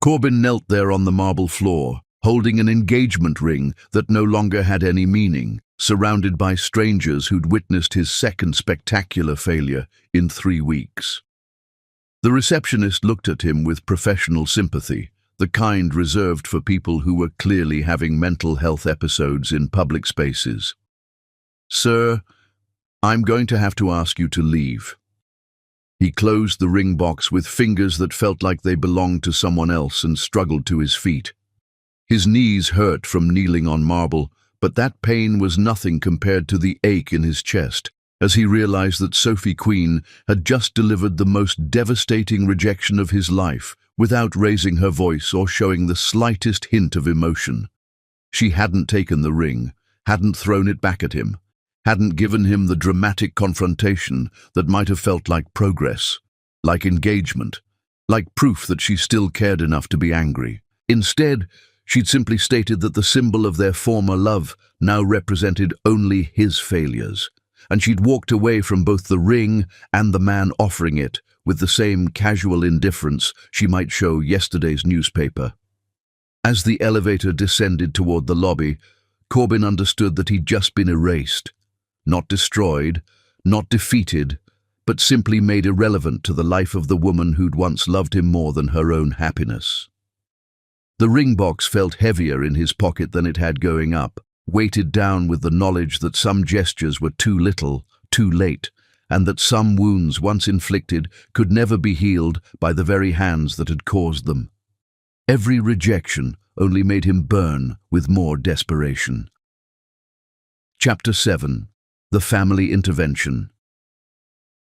Corbin knelt there on the marble floor, holding an engagement ring that no longer had any meaning, surrounded by strangers who'd witnessed his second spectacular failure in 3 weeks. The receptionist looked at him with professional sympathy, the kind reserved for people who were clearly having mental health episodes in public spaces. "Sir, I'm going to have to ask you to leave." He closed the ring box with fingers that felt like they belonged to someone else and struggled to his feet. His knees hurt from kneeling on marble, but that pain was nothing compared to the ache in his chest as he realized that Sophie Queen had just delivered the most devastating rejection of his life without raising her voice or showing the slightest hint of emotion. She hadn't taken the ring, hadn't thrown it back at him, hadn't given him the dramatic confrontation that might have felt like progress, like engagement, like proof that she still cared enough to be angry. Instead, she'd simply stated that the symbol of their former love now represented only his failures, and she'd walked away from both the ring and the man offering it with the same casual indifference she might show yesterday's newspaper. As the elevator descended toward the lobby, Corbin understood that he'd just been erased. Not destroyed, not defeated, but simply made irrelevant to the life of the woman who'd once loved him more than her own happiness. The ring box felt heavier in his pocket than it had going up, weighted down with the knowledge that some gestures were too little, too late, and that some wounds once inflicted could never be healed by the very hands that had caused them. Every rejection only made him burn with more desperation. Chapter 7. The Family Intervention.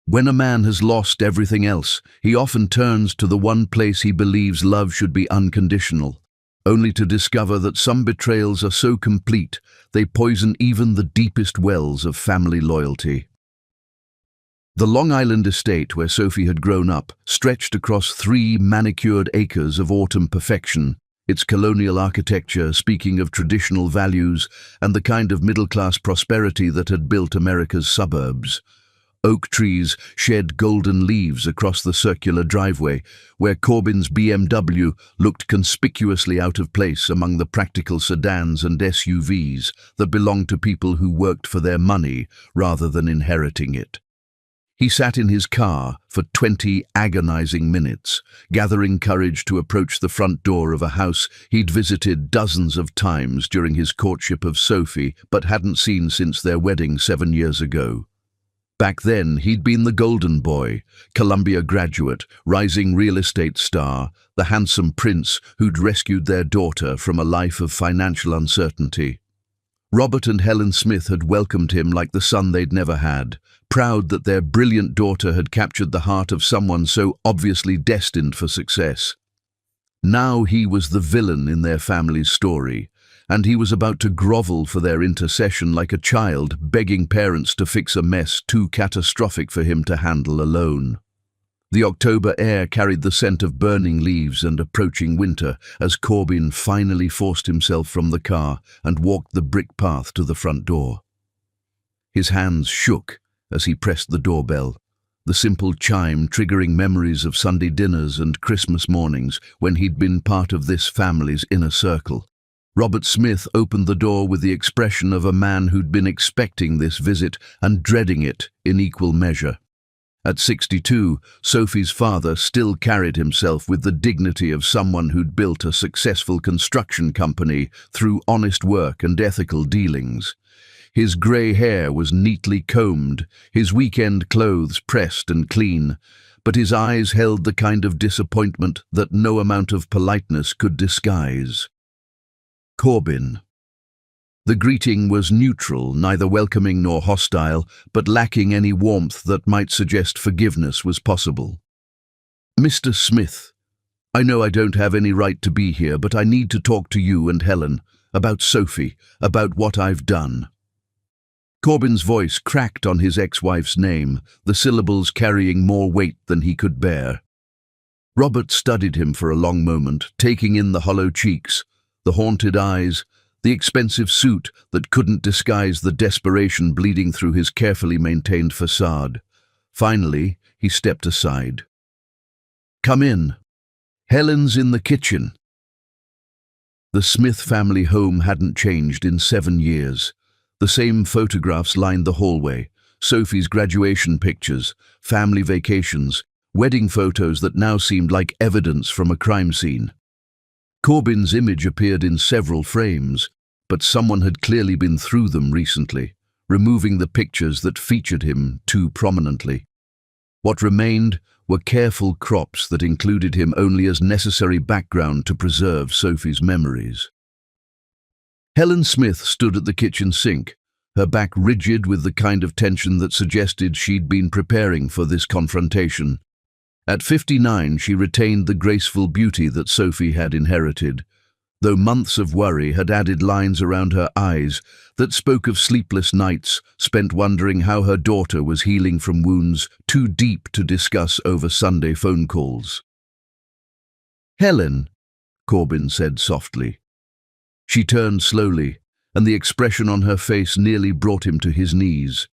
When a man has lost everything else, he often turns to the one place he believes love should be unconditional, only to discover that some betrayals are so complete they poison even the deepest wells of family loyalty. The Long Island estate where Sophie had grown up stretched across 3 manicured acres of autumn perfection, its colonial architecture speaking of traditional values and the kind of middle-class prosperity that had built America's suburbs. Oak trees shed golden leaves across the circular driveway, where Corbin's BMW looked conspicuously out of place among the practical sedans and SUVs that belonged to people who worked for their money rather than inheriting it. He sat in his car for 20 agonizing minutes, gathering courage to approach the front door of a house he'd visited dozens of times during his courtship of Sophie but hadn't seen since their wedding 7 years ago. Back then, he'd been the golden boy, Columbia graduate, rising real estate star, the handsome prince who'd rescued their daughter from a life of financial uncertainty. Robert and Helen Smith had welcomed him like the son they'd never had, proud that their brilliant daughter had captured the heart of someone so obviously destined for success. Now he was the villain in their family's story, and he was about to grovel for their intercession like a child begging parents to fix a mess too catastrophic for him to handle alone. The October air carried the scent of burning leaves and approaching winter as Corbin finally forced himself from the car and walked the brick path to the front door. His hands shook as he pressed the doorbell, the simple chime triggering memories of Sunday dinners and Christmas mornings when he'd been part of this family's inner circle. Robert Smith opened the door with the expression of a man who'd been expecting this visit and dreading it in equal measure. At 62, Sophie's father still carried himself with the dignity of someone who'd built a successful construction company through honest work and ethical dealings. His grey hair was neatly combed, his weekend clothes pressed and clean, but his eyes held the kind of disappointment that no amount of politeness could disguise. Corbin. The greeting was neutral, neither welcoming nor hostile, but lacking any warmth that might suggest forgiveness was possible. "Mr. Smith, I know I don't have any right to be here, but I need to talk to you and Helen, about Sophie, about what I've done." Corbin's voice cracked on his ex-wife's name, the syllables carrying more weight than he could bear. Robert studied him for a long moment, taking in the hollow cheeks, the haunted eyes, the expensive suit that couldn't disguise the desperation bleeding through his carefully maintained facade. Finally, he stepped aside. "Come in. Helen's in the kitchen." The Smith family home hadn't changed in 7 years. The same photographs lined the hallway, Sophie's graduation pictures, family vacations, wedding photos that now seemed like evidence from a crime scene. Corbin's image appeared in several frames, but someone had clearly been through them recently, removing the pictures that featured him too prominently. What remained were careful crops that included him only as necessary background to preserve Sophie's memories. Helen Smith stood at the kitchen sink, her back rigid with the kind of tension that suggested she'd been preparing for this confrontation. At 59, she retained the graceful beauty that Sophie had inherited, though months of worry had added lines around her eyes that spoke of sleepless nights spent wondering how her daughter was healing from wounds too deep to discuss over Sunday phone calls. "Helen," Corbin said softly. She turned slowly, and the expression on her face nearly brought him to his knees.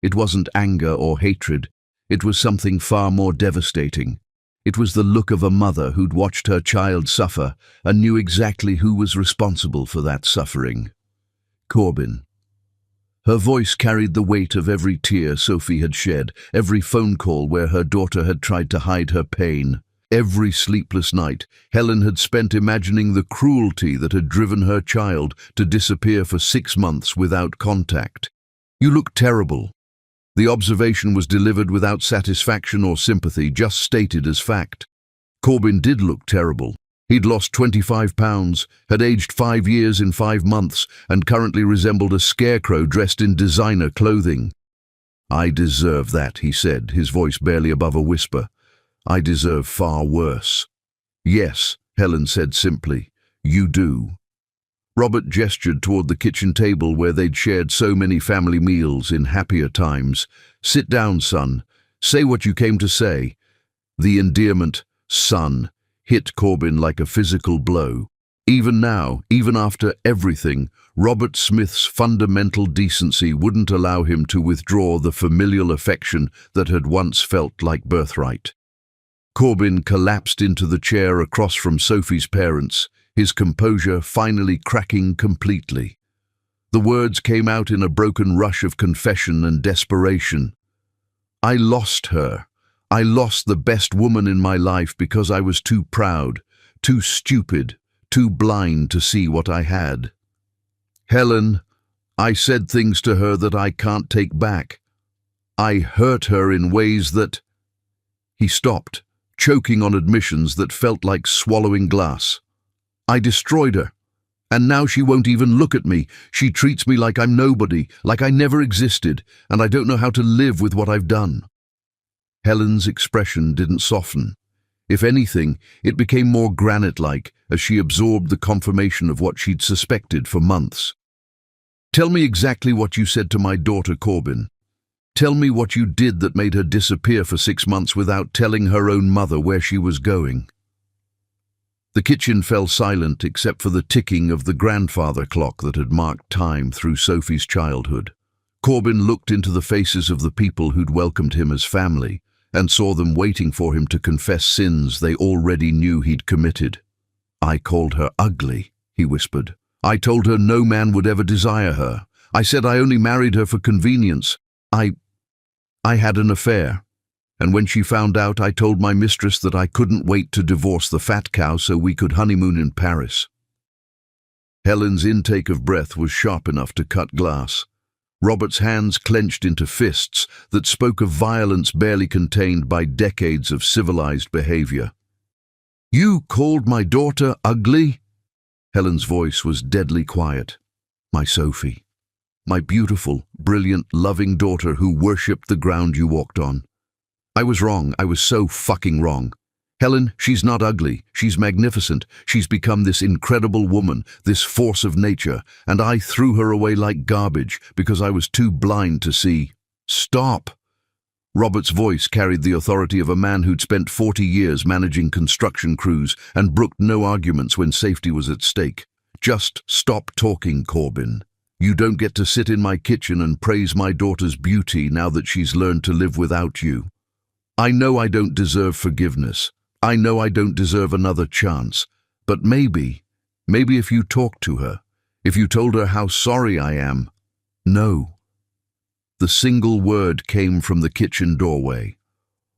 It wasn't anger or hatred. It was something far more devastating. It was the look of a mother who'd watched her child suffer and knew exactly who was responsible for that suffering. "Corbin." Her voice carried the weight of every tear Sophie had shed, every phone call where her daughter had tried to hide her pain. Every sleepless night, Helen had spent imagining the cruelty that had driven her child to disappear for 6 months without contact. "You look terrible." The observation was delivered without satisfaction or sympathy, just stated as fact. Corbin did look terrible. He'd lost 25 pounds, had aged 5 years in 5 months, and currently resembled a scarecrow dressed in designer clothing. "I deserve that," he said, his voice barely above a whisper. "I deserve far worse." "Yes," Helen said simply, "you do." Robert gestured toward the kitchen table where they'd shared so many family meals in happier times. "Sit down, son. Say what you came to say." The endearment, "son," hit Corbin like a physical blow. Even now, even after everything, Robert Smith's fundamental decency wouldn't allow him to withdraw the familial affection that had once felt like birthright. Corbin collapsed into the chair across from Sophie's parents, his composure finally cracking completely. The words came out in a broken rush of confession and desperation. I lost her. I lost the best woman in my life because I was too proud, too stupid, too blind to see what I had. Helen, I said things to her that I can't take back. I hurt her in ways that—" He stopped, choking on admissions that felt like swallowing glass. "I destroyed her. And now she won't even look at me. She treats me like I'm nobody, like I never existed, and I don't know how to live with what I've done." Helen's expression didn't soften. If anything, it became more granite-like as she absorbed the confirmation of what she'd suspected for months. "Tell me exactly what you said to my daughter, Corbin. Tell me what you did that made her disappear for 6 months without telling her own mother where she was going." The kitchen fell silent except for the ticking of the grandfather clock that had marked time through Sophie's childhood. Corbin looked into the faces of the people who'd welcomed him as family and saw them waiting for him to confess sins they already knew he'd committed. "I called her ugly," he whispered. "I told her no man would ever desire her. I said I only married her for convenience. I had an affair. And when she found out, I told my mistress that I couldn't wait to divorce the fat cow so we could honeymoon in Paris." Helen's intake of breath was sharp enough to cut glass. Robert's hands clenched into fists that spoke of violence barely contained by decades of civilized behavior. "You called my daughter ugly?" Helen's voice was deadly quiet. "My Sophie. My beautiful, brilliant, loving daughter who worshipped the ground you walked on. I was wrong. I was so fucking wrong. Helen, she's not ugly. She's magnificent. She's become this incredible woman, this force of nature, and I threw her away like garbage because I was too blind to see." "Stop!" Robert's voice carried the authority of a man who'd spent 40 years managing construction crews and brooked no arguments when safety was at stake. "Just stop talking, Corbin. You don't get to sit in my kitchen and praise my daughter's beauty now that she's learned to live without you. I know I don't deserve forgiveness. I know I don't deserve another chance. But maybe if you talked to her, if you told her how sorry I am—" "No." The single word came from the kitchen doorway.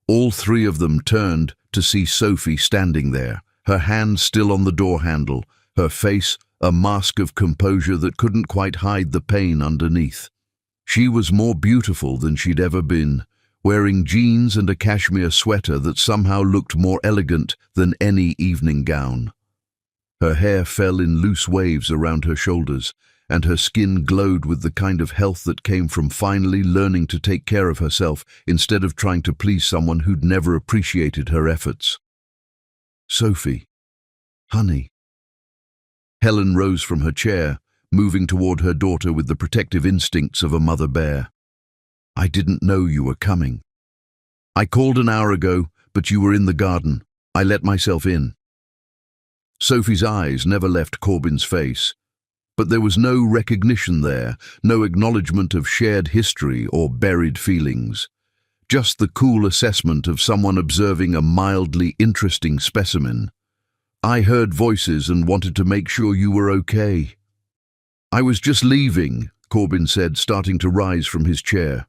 All three of them turned to see Sophie standing there, her hand still on the door handle, her face a mask of composure that couldn't quite hide the pain underneath. She was more beautiful than she'd ever been, wearing jeans and a cashmere sweater that somehow looked more elegant than any evening gown. Her hair fell in loose waves around her shoulders, and her skin glowed with the kind of health that came from finally learning to take care of herself instead of trying to please someone who'd never appreciated her efforts. "Sophie, honey." Helen rose from her chair, moving toward her daughter with the protective instincts of a mother bear. "I didn't know you were coming. I called an hour ago, but you were in the garden. I let myself in." Sophie's eyes never left Corbin's face, but there was no recognition there, no acknowledgement of shared history or buried feelings. Just the cool assessment of someone observing a mildly interesting specimen. "I heard voices and wanted to make sure you were okay." "I was just leaving," Corbin said, starting to rise from his chair.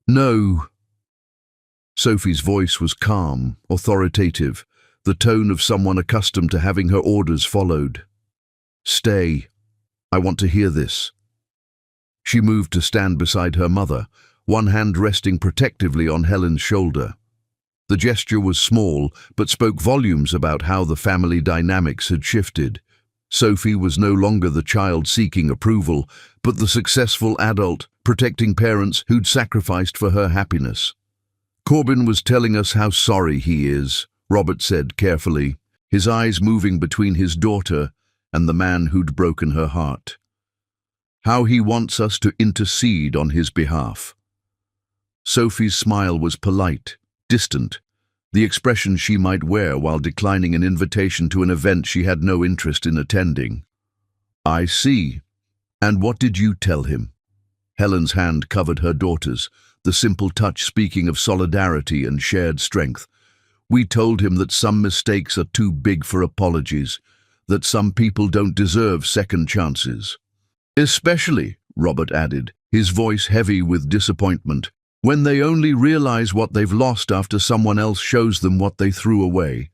"No." Sophie's voice was calm, authoritative, the tone of someone accustomed to having her orders followed. "Stay. I want to hear this." She moved to stand beside her mother, one hand resting protectively on Helen's shoulder. The gesture was small, but spoke volumes about how the family dynamics had shifted. Sophie was no longer the child seeking approval, but the successful adult protecting parents who'd sacrificed for her happiness. "Corbin was telling us how sorry he is," Robert said carefully, his eyes moving between his daughter and the man who'd broken her heart. "How he wants us to intercede on his behalf." Sophie's smile was polite, distant, the expression she might wear while declining an invitation to an event she had no interest in attending. "I see. And what did you tell him?" Helen's hand covered her daughter's, the simple touch speaking of solidarity and shared strength. "We told him that some mistakes are too big for apologies, that some people don't deserve second chances." "Especially," Robert added, his voice heavy with disappointment, when they only realize what they've lost after someone else shows them what they threw away.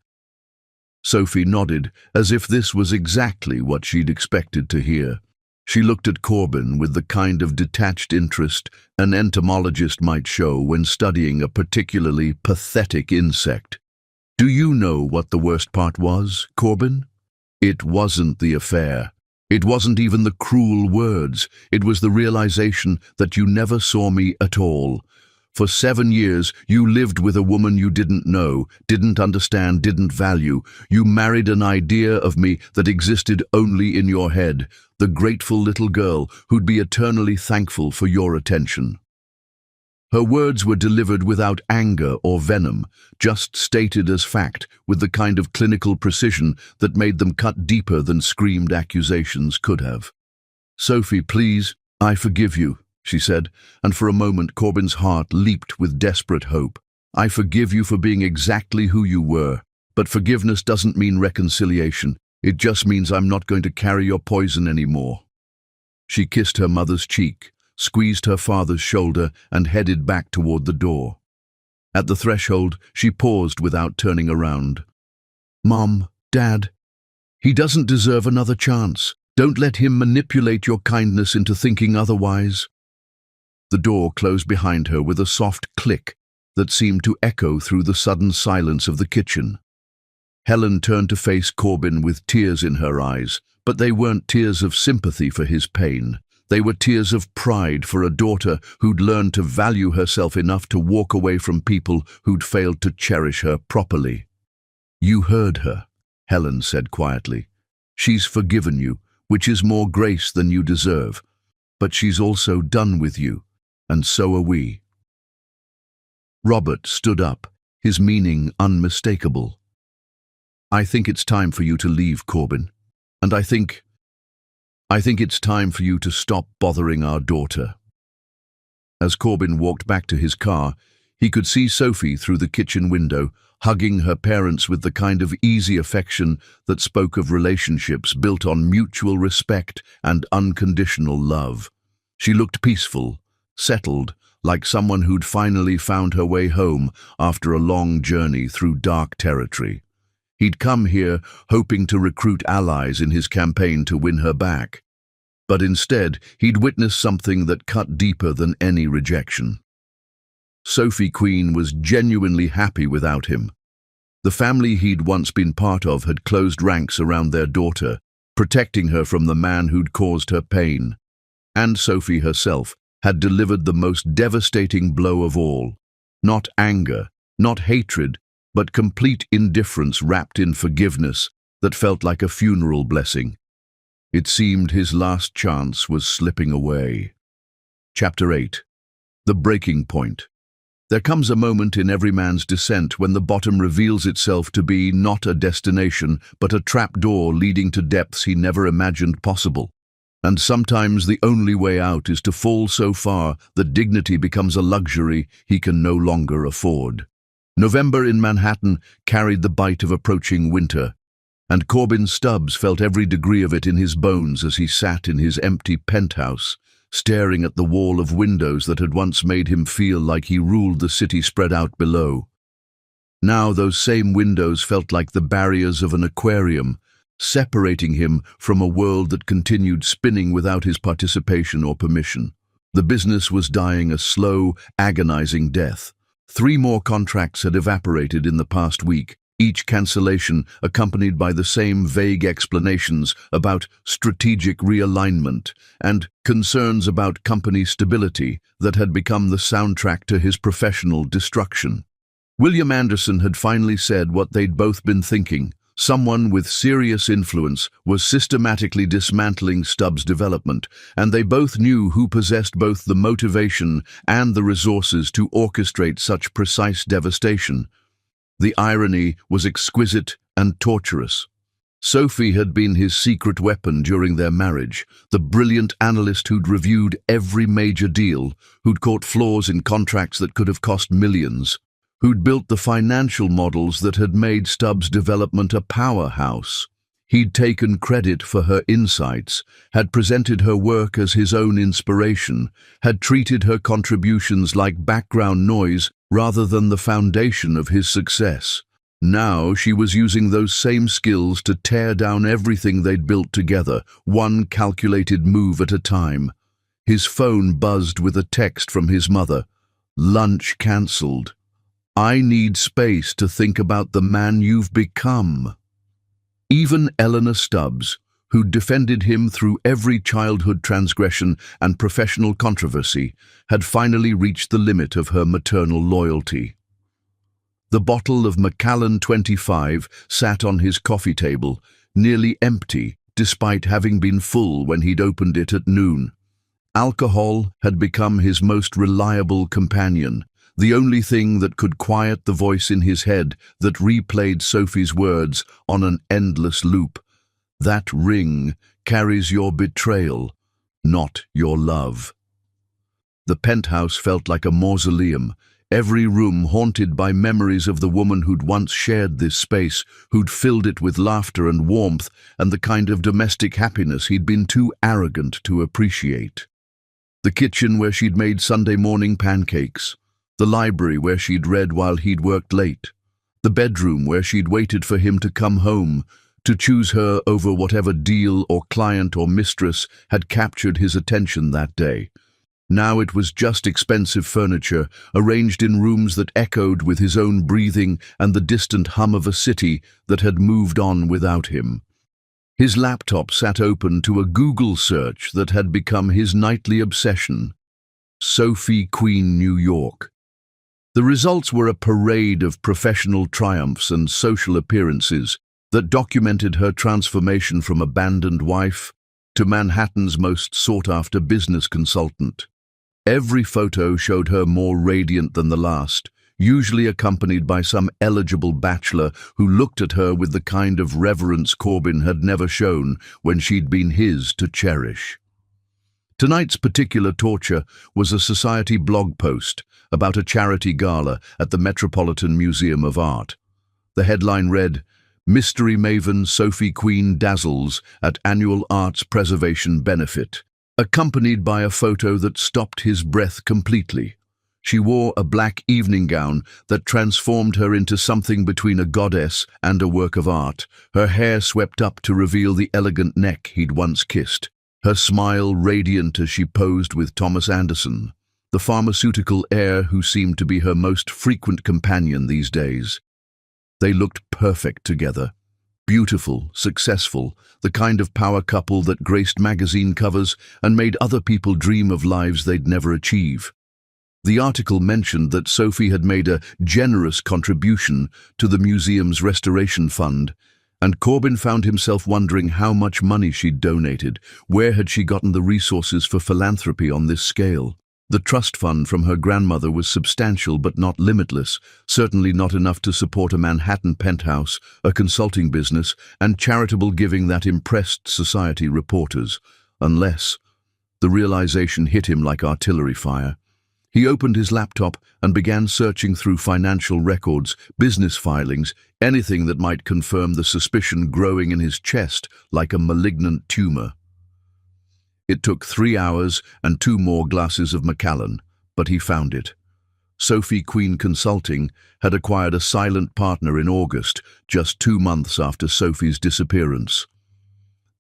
Sophie nodded, as if this was exactly what she'd expected to hear. She looked at Corbin with the kind of detached interest an entomologist might show when studying a particularly pathetic insect. "Do you know what the worst part was, Corbin? It wasn't the affair. It wasn't even the cruel words. It was the realization that you never saw me at all. For 7 years, you lived with a woman you didn't know, didn't understand, didn't value. You married an idea of me that existed only in your head, the grateful little girl who'd be eternally thankful for your attention." Her words were delivered without anger or venom, just stated as fact, with the kind of clinical precision that made them cut deeper than screamed accusations could have. "Sophie, please, I forgive you," she said, and for a moment Corbin's heart leaped with desperate hope. "I forgive you for being exactly who you were, but forgiveness doesn't mean reconciliation. It just means I'm not going to carry your poison anymore." She kissed her mother's cheek, squeezed her father's shoulder, and headed back toward the door. At the threshold, she paused without turning around. "Mom, Dad, he doesn't deserve another chance. Don't let him manipulate your kindness into thinking otherwise." The door closed behind her with a soft click that seemed to echo through the sudden silence of the kitchen. Helen turned to face Corbin with tears in her eyes, but they weren't tears of sympathy for his pain. They were tears of pride for a daughter who'd learned to value herself enough to walk away from people who'd failed to cherish her properly. "You heard her," Helen said quietly. "She's forgiven you, which is more grace than you deserve. But she's also done with you, and so are we." Robert stood up, his meaning unmistakable. "I think it's time for you to leave, Corbin. And I think it's time for you to stop bothering our daughter." As Corbin walked back to his car, he could see Sophie through the kitchen window, hugging her parents with the kind of easy affection that spoke of relationships built on mutual respect and unconditional love. She looked peaceful, settled, like someone who'd finally found her way home after a long journey through dark territory. He'd come here hoping to recruit allies in his campaign to win her back. But instead, he'd witnessed something that cut deeper than any rejection. Sophie Queen was genuinely happy without him. The family he'd once been part of had closed ranks around their daughter, protecting her from the man who'd caused her pain. And Sophie herself had delivered the most devastating blow of all. Not anger, not hatred, but complete indifference wrapped in forgiveness that felt like a funeral blessing. It seemed his last chance was slipping away. Chapter 8. The Breaking Point. There comes a moment in every man's descent when the bottom reveals itself to be not a destination, but a trapdoor leading to depths he never imagined possible. And sometimes the only way out is to fall so far that dignity becomes a luxury he can no longer afford. November in Manhattan carried the bite of approaching winter, and Corbin Stubbs felt every degree of it in his bones as he sat in his empty penthouse, staring at the wall of windows that had once made him feel like he ruled the city spread out below. Now those same windows felt like the barriers of an aquarium, separating him from a world that continued spinning without his participation or permission. The business was dying a slow, agonizing death. 3 more contracts had evaporated in the past week, each cancellation accompanied by the same vague explanations about strategic realignment and concerns about company stability that had become the soundtrack to his professional destruction. William Anderson had finally said what they'd both been thinking. Someone with serious influence was systematically dismantling Stubbs' development, and they both knew who possessed both the motivation and the resources to orchestrate such precise devastation. The irony was exquisite and torturous. Sophie had been his secret weapon during their marriage, the brilliant analyst who'd reviewed every major deal, who'd caught flaws in contracts that could have cost millions, who'd built the financial models that had made Stubbs' development a powerhouse. He'd taken credit for her insights, had presented her work as his own inspiration, had treated her contributions like background noise rather than the foundation of his success. Now she was using those same skills to tear down everything they'd built together, one calculated move at a time. His phone buzzed with a text from his mother. "Lunch cancelled. I need space to think about the man you've become." Even Eleanor Stubbs, who'd defended him through every childhood transgression and professional controversy, had finally reached the limit of her maternal loyalty. The bottle of Macallan 25 sat on his coffee table, nearly empty, despite having been full when he'd opened it at noon. Alcohol had become his most reliable companion, the only thing that could quiet the voice in his head that replayed Sophie's words on an endless loop. "That ring carries your betrayal, not your love." The penthouse felt like a mausoleum, every room haunted by memories of the woman who'd once shared this space, who'd filled it with laughter and warmth and the kind of domestic happiness he'd been too arrogant to appreciate. The kitchen where she'd made Sunday morning pancakes, the library where she'd read while he'd worked late, the bedroom where she'd waited for him to come home, to choose her over whatever deal or client or mistress had captured his attention that day. Now it was just expensive furniture, arranged in rooms that echoed with his own breathing and the distant hum of a city that had moved on without him. His laptop sat open to a Google search that had become his nightly obsession. Sophie Queen, New York. The results were a parade of professional triumphs and social appearances that documented her transformation from abandoned wife to Manhattan's most sought-after business consultant. Every photo showed her more radiant than the last, usually accompanied by some eligible bachelor who looked at her with the kind of reverence Corbin had never shown when she'd been his to cherish. Tonight's particular torture was a society blog post about a charity gala at the Metropolitan Museum of Art. The headline read, "Mystery Maven Sophie Queen Dazzles at Annual Arts Preservation Benefit," accompanied by a photo that stopped his breath completely. She wore a black evening gown that transformed her into something between a goddess and a work of art, her hair swept up to reveal the elegant neck he'd once kissed, her smile radiant as she posed with Thomas Anderson, the pharmaceutical heir who seemed to be her most frequent companion these days. They looked perfect together. Beautiful, successful, the kind of power couple that graced magazine covers and made other people dream of lives they'd never achieve. The article mentioned that Sophie had made a generous contribution to the museum's restoration fund, and Corbin found himself wondering how much money she'd donated. Where had she gotten the resources for philanthropy on this scale? The trust fund from her grandmother was substantial but not limitless, certainly not enough to support a Manhattan penthouse, a consulting business, and charitable giving that impressed society reporters. Unless, the realization hit him like artillery fire. He opened his laptop and began searching through financial records, business filings, anything that might confirm the suspicion growing in his chest like a malignant tumor. It took 3 hours and 2 more glasses of Macallan, but he found it. Sophie Queen Consulting had acquired a silent partner in August, just 2 months after Sophie's disappearance.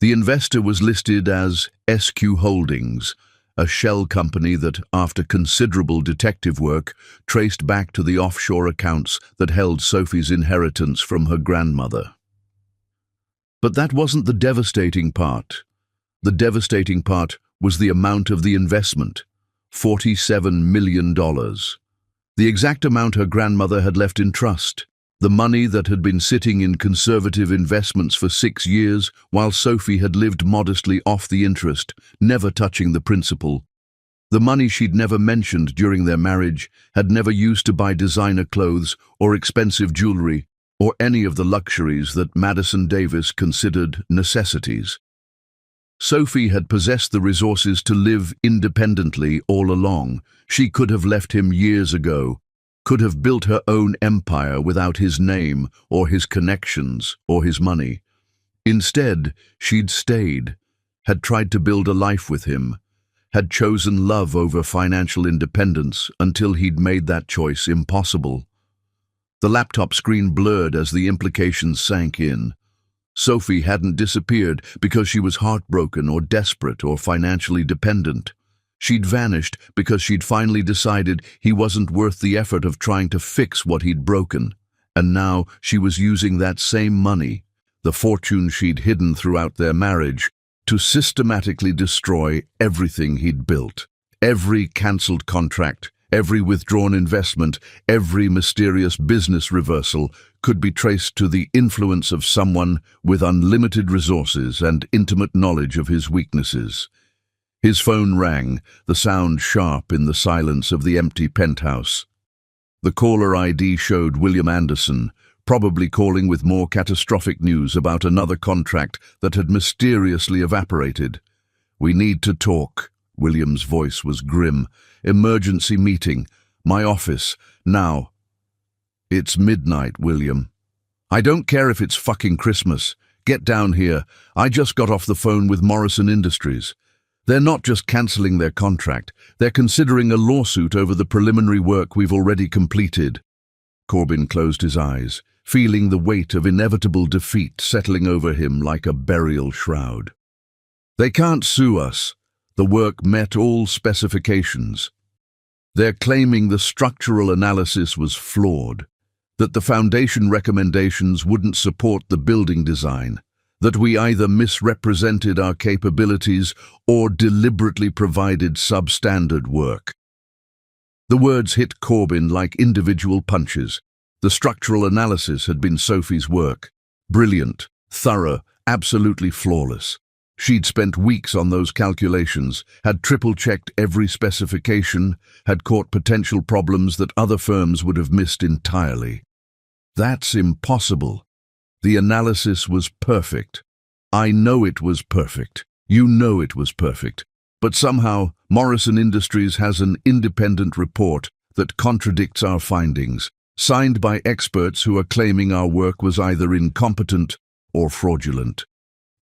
The investor was listed as SQ Holdings, a shell company that, after considerable detective work, traced back to the offshore accounts that held Sophie's inheritance from her grandmother. But that wasn't the devastating part. The devastating part was the amount of the investment, $47 million. The exact amount her grandmother had left in trust, the money that had been sitting in conservative investments for 6 years while Sophie had lived modestly off the interest, never touching the principal. The money she'd never mentioned during their marriage, had never used to buy designer clothes or expensive jewelry or any of the luxuries that Madison Davis considered necessities. Sophie had possessed the resources to live independently all along. She could have left him years ago, could have built her own empire without his name or his connections or his money. Instead, she'd stayed, had tried to build a life with him, had chosen love over financial independence until he'd made that choice impossible. The laptop screen blurred as the implications sank in. Sophie hadn't disappeared because she was heartbroken or desperate or financially dependent. She'd vanished because she'd finally decided he wasn't worth the effort of trying to fix what he'd broken. And now she was using that same money, the fortune she'd hidden throughout their marriage, to systematically destroy everything he'd built. Every cancelled contract, every withdrawn investment, every mysterious business reversal could be traced to the influence of someone with unlimited resources and intimate knowledge of his weaknesses. His phone rang, the sound sharp in the silence of the empty penthouse. The caller ID showed William Anderson, probably calling with more catastrophic news about another contract that had mysteriously evaporated. "We need to talk." William's voice was grim. "Emergency meeting. My office. Now." "It's midnight, William." "I don't care if it's fucking Christmas. Get down here. I just got off the phone with Morrison Industries. They're not just cancelling their contract, they're considering a lawsuit over the preliminary work we've already completed." Corbin closed his eyes, feeling the weight of inevitable defeat settling over him like a burial shroud. "They can't sue us. The work met all specifications. They're claiming the structural analysis was flawed, that the foundation recommendations wouldn't support the building design, that we either misrepresented our capabilities or deliberately provided substandard work." The words hit Corbin like individual punches. The structural analysis had been Sophie's work. Brilliant, thorough, absolutely flawless. She'd spent weeks on those calculations, had triple-checked every specification, had caught potential problems that other firms would have missed entirely. "That's impossible. The analysis was perfect. I know it was perfect. You know it was perfect. But somehow, Morrison Industries has an independent report that contradicts our findings, signed by experts who are claiming our work was either incompetent or fraudulent."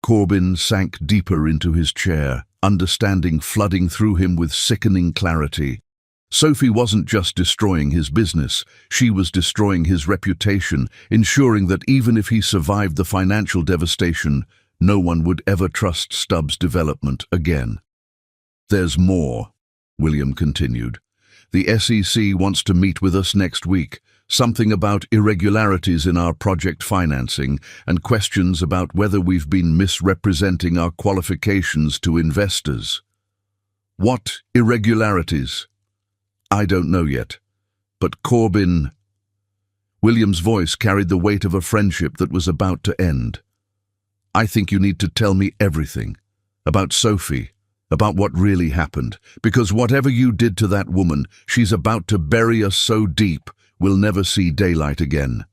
Corbin sank deeper into his chair, understanding flooding through him with sickening clarity. Sophie wasn't just destroying his business, she was destroying his reputation, ensuring that even if he survived the financial devastation, no one would ever trust Stubbs' development again. "There's more," William continued. "The SEC wants to meet with us next week. Something about irregularities in our project financing and questions about whether we've been misrepresenting our qualifications to investors." "What irregularities?" "I don't know yet. But Corbin..." William's voice carried the weight of a friendship that was about to end. "I think you need to tell me everything. About Sophie, about what really happened. Because whatever you did to that woman, she's about to bury us so deep, we'll never see daylight again."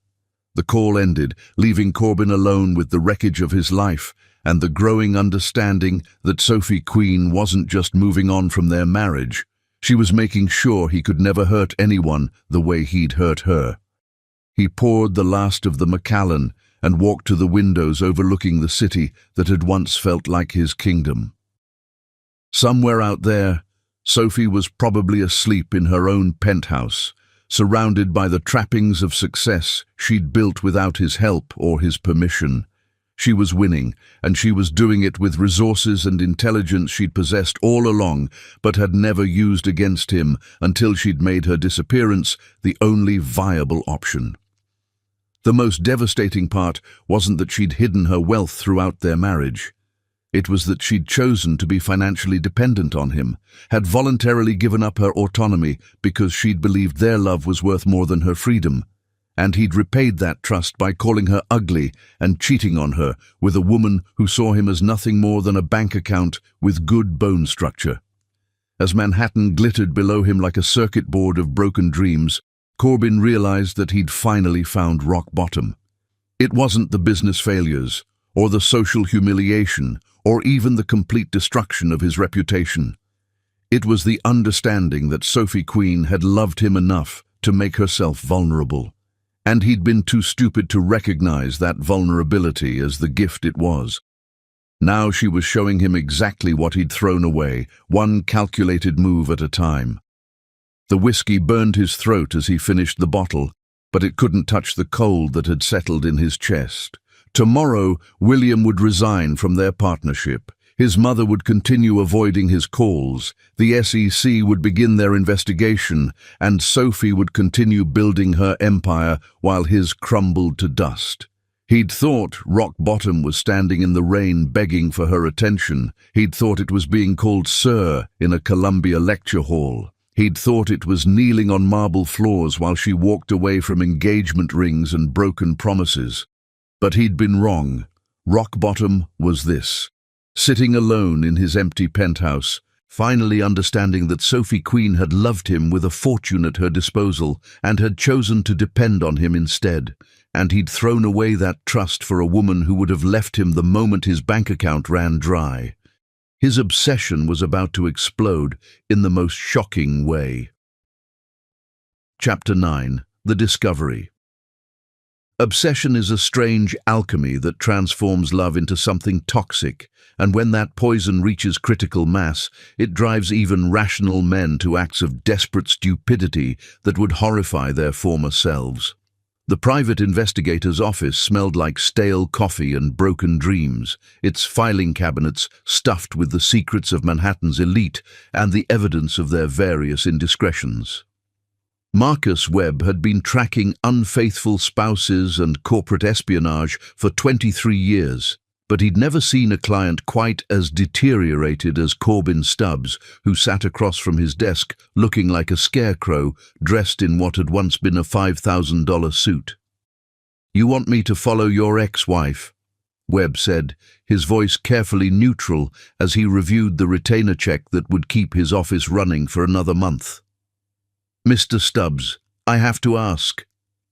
The call ended, leaving Corbin alone with the wreckage of his life and the growing understanding that Sophie Queen wasn't just moving on from their marriage. She was making sure he could never hurt anyone the way he'd hurt her. He poured the last of the Macallan and walked to the windows overlooking the city that had once felt like his kingdom. Somewhere out there, Sophie was probably asleep in her own penthouse, surrounded by the trappings of success she'd built without his help or his permission. She was winning, and she was doing it with resources and intelligence she'd possessed all along, but had never used against him until she'd made her disappearance the only viable option. The most devastating part wasn't that she'd hidden her wealth throughout their marriage. It was that she'd chosen to be financially dependent on him, had voluntarily given up her autonomy because she'd believed their love was worth more than her freedom. And he'd repaid that trust by calling her ugly and cheating on her with a woman who saw him as nothing more than a bank account with good bone structure. As Manhattan glittered below him like a circuit board of broken dreams, Corbin realized that he'd finally found rock bottom. It wasn't the business failures, or the social humiliation, or even the complete destruction of his reputation. It was the understanding that Sophie Queen had loved him enough to make herself vulnerable. And he'd been too stupid to recognize that vulnerability as the gift it was. Now she was showing him exactly what he'd thrown away, one calculated move at a time. The whiskey burned his throat as he finished the bottle, but it couldn't touch the cold that had settled in his chest. Tomorrow, William would resign from their partnership. His mother would continue avoiding his calls, the SEC would begin their investigation, and Sophie would continue building her empire while his crumbled to dust. He'd thought rock bottom was standing in the rain begging for her attention. He'd thought it was being called sir in a Columbia lecture hall. He'd thought it was kneeling on marble floors while she walked away from engagement rings and broken promises. But he'd been wrong. Rock bottom was this. Sitting alone in his empty penthouse, finally understanding that Sophie Queen had loved him with a fortune at her disposal and had chosen to depend on him instead. And he'd thrown away that trust for a woman who would have left him the moment his bank account ran dry. His obsession was about to explode in the most shocking way. Chapter 9. The Discovery. Obsession is a strange alchemy that transforms love into something toxic, and when that poison reaches critical mass, it drives even rational men to acts of desperate stupidity that would horrify their former selves. The private investigator's office smelled like stale coffee and broken dreams, its filing cabinets stuffed with the secrets of Manhattan's elite and the evidence of their various indiscretions. Marcus Webb had been tracking unfaithful spouses and corporate espionage for 23 years, but he'd never seen a client quite as deteriorated as Corbin Stubbs, who sat across from his desk looking like a scarecrow dressed in what had once been a $5,000 suit. "You want me to follow your ex-wife?" Webb said, his voice carefully neutral as he reviewed the retainer check that would keep his office running for another month. "Mr. Stubbs, I have to ask,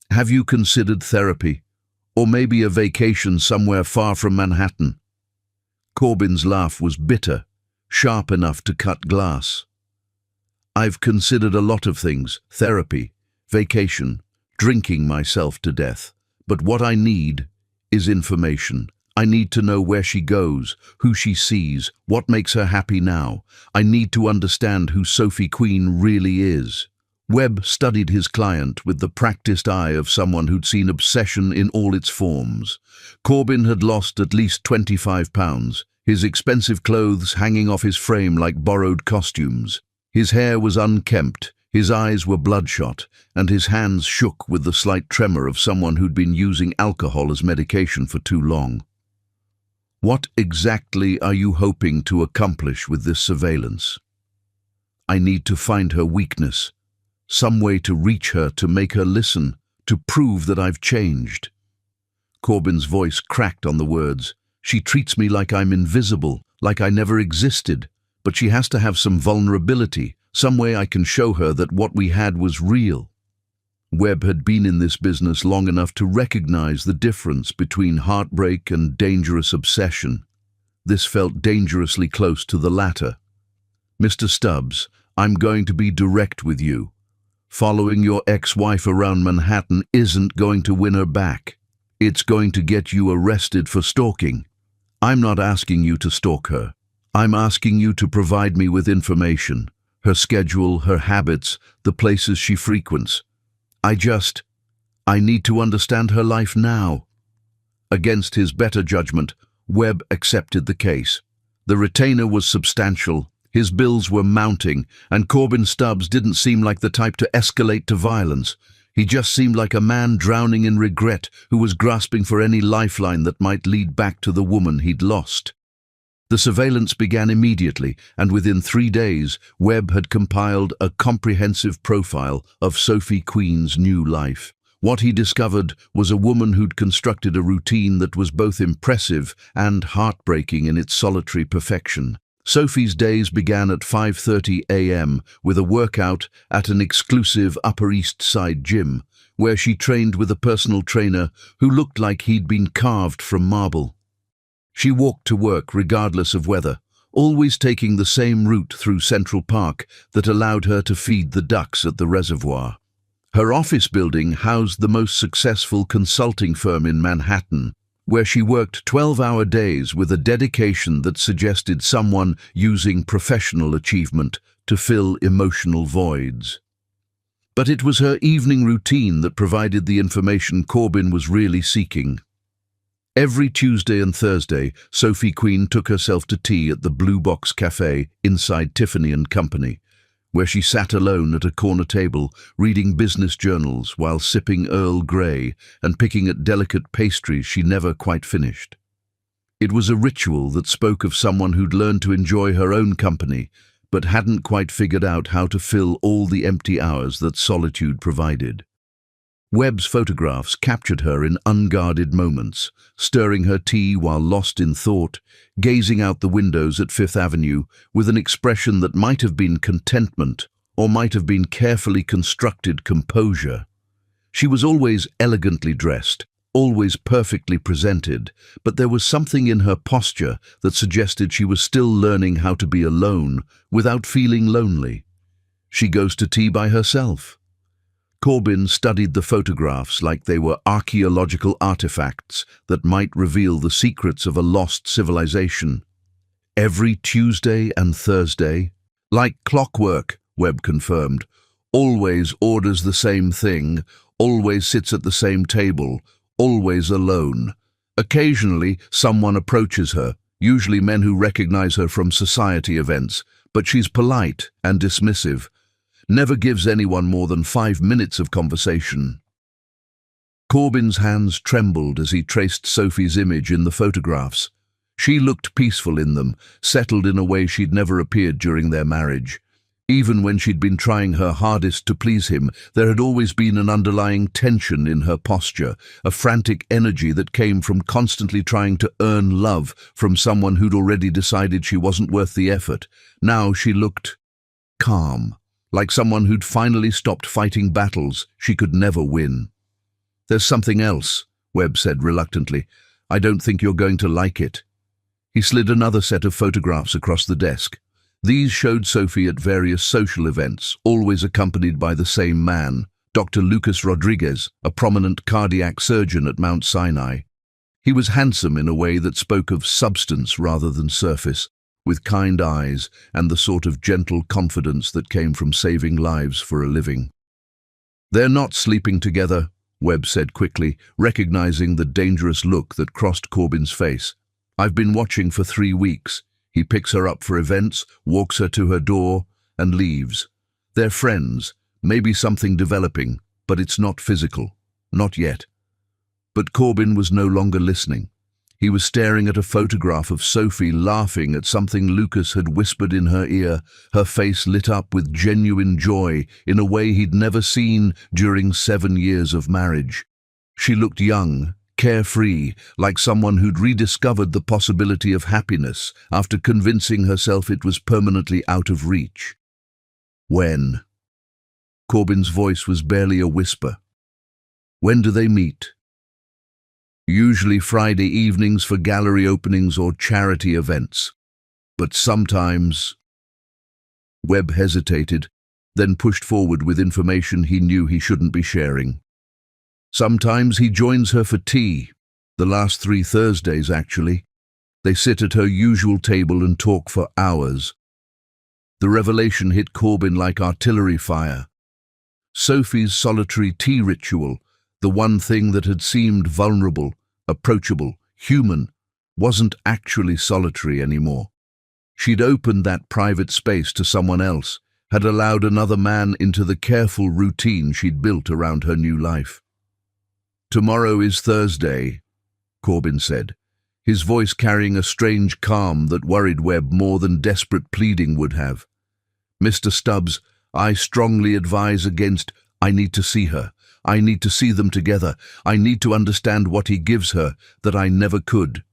have you considered therapy? Or maybe a vacation somewhere far from Manhattan?" Corbin's laugh was bitter, sharp enough to cut glass. "I've considered a lot of things, therapy, vacation, drinking myself to death. But what I need is information. I need to know where she goes, who she sees, what makes her happy now. I need to understand who Sophie Queen really is." Webb studied his client with the practiced eye of someone who'd seen obsession in all its forms. Corbin had lost at least 25 pounds, his expensive clothes hanging off his frame like borrowed costumes. His hair was unkempt, his eyes were bloodshot, and his hands shook with the slight tremor of someone who'd been using alcohol as medication for too long. "What exactly are you hoping to accomplish with this surveillance?" "I need to find her weakness. Some way to reach her, to make her listen, to prove that I've changed." Corbin's voice cracked on the words. "She treats me like I'm invisible, like I never existed, but she has to have some vulnerability, some way I can show her that what we had was real." Webb had been in this business long enough to recognize the difference between heartbreak and dangerous obsession. This felt dangerously close to the latter. "Mr. Stubbs, I'm going to be direct with you. Following your ex-wife around Manhattan isn't going to win her back. It's going to get you arrested for stalking. I'm not asking you to stalk her. I'm asking you to provide me with information, her schedule, her habits, the places she frequents. I need to understand her life now." Against his better judgment, Webb accepted the case. The retainer was substantial. His bills were mounting, and Corbin Stubbs didn't seem like the type to escalate to violence. He just seemed like a man drowning in regret who was grasping for any lifeline that might lead back to the woman he'd lost. The surveillance began immediately, and within 3 days, Webb had compiled a comprehensive profile of Sophie Queen's new life. What he discovered was a woman who'd constructed a routine that was both impressive and heartbreaking in its solitary perfection. Sophie's days began at 5:30 a.m. with a workout at an exclusive Upper East Side gym, where she trained with a personal trainer who looked like he'd been carved from marble. She walked to work regardless of weather, always taking the same route through Central Park that allowed her to feed the ducks at the reservoir. Her office building housed the most successful consulting firm in Manhattan, where she worked 12-hour days with a dedication that suggested someone using professional achievement to fill emotional voids. But it was her evening routine that provided the information Corbin was really seeking. Every Tuesday and Thursday, Sophie Queen took herself to tea at the Blue Box Cafe inside Tiffany & Company, where she sat alone at a corner table, reading business journals while sipping Earl Grey and picking at delicate pastries she never quite finished. It was a ritual that spoke of someone who'd learned to enjoy her own company, but hadn't quite figured out how to fill all the empty hours that solitude provided. Webb's photographs captured her in unguarded moments, stirring her tea while lost in thought, gazing out the windows at Fifth Avenue with an expression that might have been contentment or might have been carefully constructed composure. She was always elegantly dressed, always perfectly presented, but there was something in her posture that suggested she was still learning how to be alone without feeling lonely. She goes to tea by herself. Corbin studied the photographs like they were archaeological artifacts that might reveal the secrets of a lost civilization. Every Tuesday and Thursday, like clockwork, Webb confirmed, always orders the same thing, always sits at the same table, always alone. Occasionally, someone approaches her, usually men who recognize her from society events, but she's polite and dismissive, never gives anyone more than 5 minutes of conversation. Corbin's hands trembled as he traced Sophie's image in the photographs. She looked peaceful in them, settled in a way she'd never appeared during their marriage. Even when she'd been trying her hardest to please him, there had always been an underlying tension in her posture, a frantic energy that came from constantly trying to earn love from someone who'd already decided she wasn't worth the effort. Now she looked calm, like someone who'd finally stopped fighting battles she could never win. "There's something else," Webb said reluctantly. "I don't think you're going to like it." He slid another set of photographs across the desk. These showed Sophie at various social events, always accompanied by the same man, Dr. Lucas Rodriguez, a prominent cardiac surgeon at Mount Sinai. He was handsome in a way that spoke of substance rather than surface, with kind eyes and the sort of gentle confidence that came from saving lives for a living. "They're not sleeping together," Webb said quickly, recognizing the dangerous look that crossed Corbin's face. "I've been watching for 3 weeks. He picks her up for events, walks her to her door, and leaves. They're friends, maybe something developing, but it's not physical. Not yet." But Corbin was no longer listening. He was staring at a photograph of Sophie laughing at something Lucas had whispered in her ear, her face lit up with genuine joy in a way he'd never seen during 7 years of marriage. She looked young, carefree, like someone who'd rediscovered the possibility of happiness after convincing herself it was permanently out of reach. "When?" Corbin's voice was barely a whisper. "When do they meet?" "Usually Friday evenings for gallery openings or charity events. But sometimes—" Webb hesitated, then pushed forward with information he knew he shouldn't be sharing. "Sometimes he joins her for tea. The last 3 Thursdays, actually. They sit at her usual table and talk for hours." The revelation hit Corbin like artillery fire. Sophie's solitary tea ritual, the one thing that had seemed vulnerable, approachable, human, wasn't actually solitary anymore. She'd opened that private space to someone else, had allowed another man into the careful routine she'd built around her new life. "Tomorrow is Thursday," Corbin said, his voice carrying a strange calm that worried Webb more than desperate pleading would have. "Mr. Stubbs, I strongly advise against— I need to see her. I need to see them together. I need to understand what he gives her that I never could."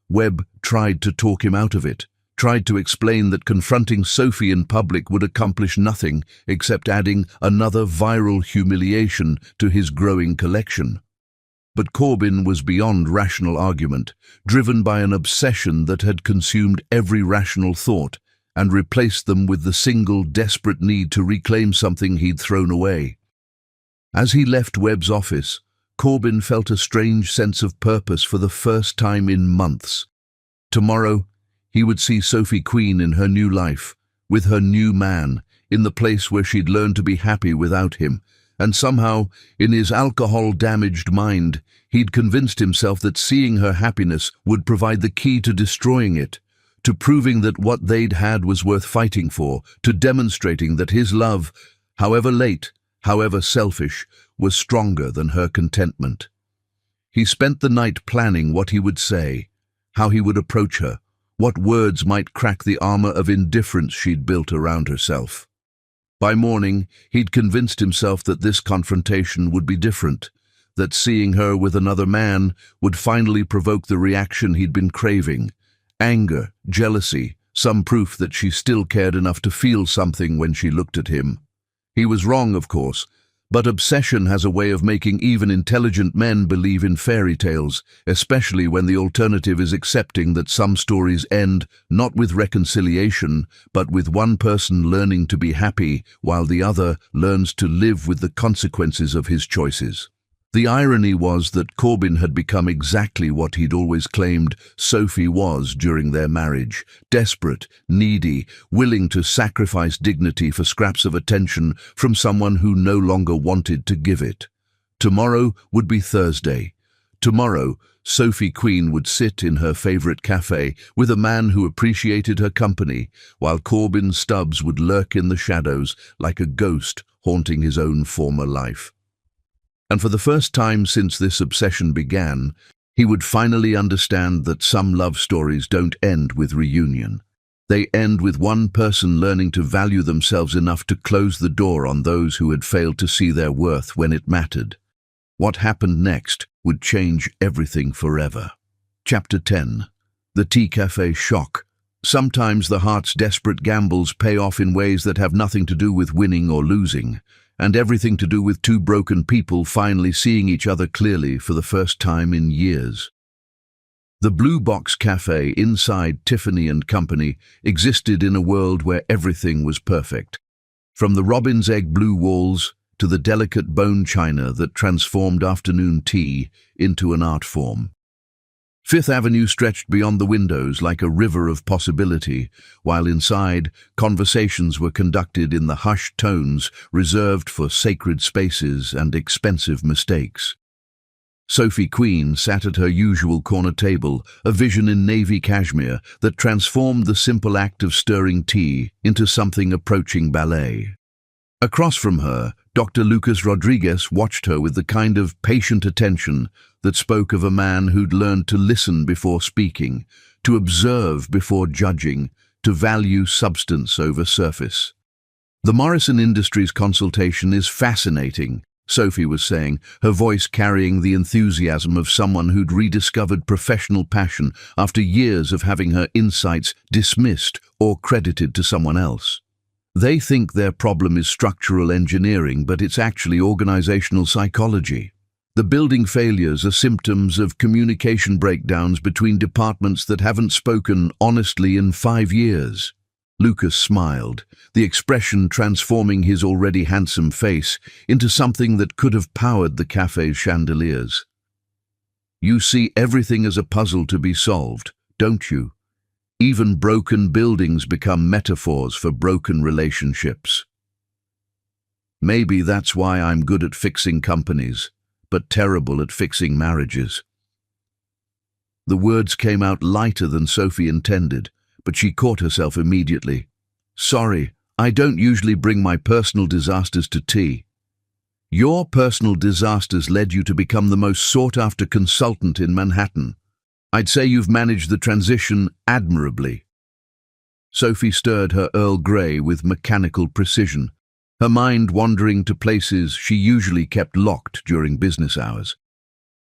Webb tried to talk him out of it, tried to explain that confronting Sophie in public would accomplish nothing except adding another viral humiliation to his growing collection. But Corbin was beyond rational argument, driven by an obsession that had consumed every rational thought and replaced them with the single desperate need to reclaim something he'd thrown away. As he left Webb's office, Corbin felt a strange sense of purpose for the first time in months. Tomorrow, he would see Sophie Queen in her new life, with her new man, in the place where she'd learned to be happy without him, and somehow, in his alcohol-damaged mind, he'd convinced himself that seeing her happiness would provide the key to destroying it, to proving that what they'd had was worth fighting for, to demonstrating that his love, however late, however selfish, was stronger than her contentment. He spent the night planning what he would say, how he would approach her, what words might crack the armor of indifference she'd built around herself. By morning, he'd convinced himself that this confrontation would be different, that seeing her with another man would finally provoke the reaction he'd been craving: anger, jealousy, some proof that she still cared enough to feel something when she looked at him. He was wrong, of course, but obsession has a way of making even intelligent men believe in fairy tales, especially when the alternative is accepting that some stories end not with reconciliation, but with one person learning to be happy while the other learns to live with the consequences of his choices. The irony was that Corbin had become exactly what he'd always claimed Sophie was during their marriage: desperate, needy, willing to sacrifice dignity for scraps of attention from someone who no longer wanted to give it. Tomorrow would be Thursday. Tomorrow, Sophie Queen would sit in her favorite cafe with a man who appreciated her company, while Corbin Stubbs would lurk in the shadows like a ghost haunting his own former life. And for the first time since this obsession began, he would finally understand that some love stories don't end with reunion. They end with one person learning to value themselves enough to close the door on those who had failed to see their worth when it mattered. What happened next would change everything forever. Chapter 10. The Tea Cafe Shock. Sometimes the heart's desperate gambles pay off in ways that have nothing to do with winning or losing, and everything to do with two broken people finally seeing each other clearly for the first time in years. The Blue Box Cafe inside Tiffany & Company existed in a world where everything was perfect, from the robin's egg blue walls to the delicate bone china that transformed afternoon tea into an art form. Fifth Avenue stretched beyond the windows like a river of possibility, while inside, conversations were conducted in the hushed tones reserved for sacred spaces and expensive mistakes. Sophie Queen sat at her usual corner table, a vision in navy cashmere that transformed the simple act of stirring tea into something approaching ballet. Across from her, Dr. Lucas Rodriguez watched her with the kind of patient attention that spoke of a man who'd learned to listen before speaking, to observe before judging, to value substance over surface. The Morrison Industries consultation is fascinating, Sophie was saying, her voice carrying the enthusiasm of someone who'd rediscovered professional passion after years of having her insights dismissed or credited to someone else. They think their problem is structural engineering, but it's actually organizational psychology. The building failures are symptoms of communication breakdowns between departments that haven't spoken honestly in 5 years. Lucas smiled, the expression transforming his already handsome face into something that could have powered the cafe's chandeliers. You see everything as a puzzle to be solved, don't you? Even broken buildings become metaphors for broken relationships. Maybe that's why I'm good at fixing companies, but terrible at fixing marriages. The words came out lighter than Sophie intended, but she caught herself immediately. Sorry, I don't usually bring my personal disasters to tea. Your personal disasters led you to become the most sought-after consultant in Manhattan. I'd say you've managed the transition admirably. Sophie stirred her Earl Grey with mechanical precision, her mind wandering to places she usually kept locked during business hours.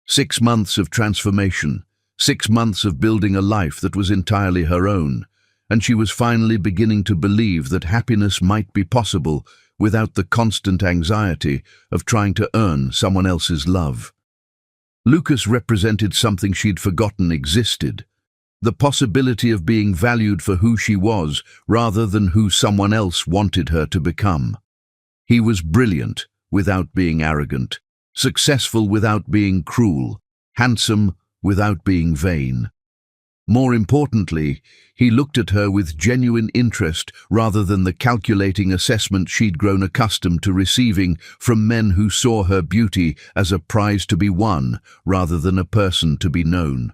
6 months of transformation, 6 months of building a life that was entirely her own, and she was finally beginning to believe that happiness might be possible without the constant anxiety of trying to earn someone else's love. Lucas represented something she'd forgotten existed, the possibility of being valued for who she was rather than who someone else wanted her to become. He was brilliant, without being arrogant, successful without being cruel, handsome without being vain. More importantly, he looked at her with genuine interest rather than the calculating assessment she'd grown accustomed to receiving from men who saw her beauty as a prize to be won rather than a person to be known.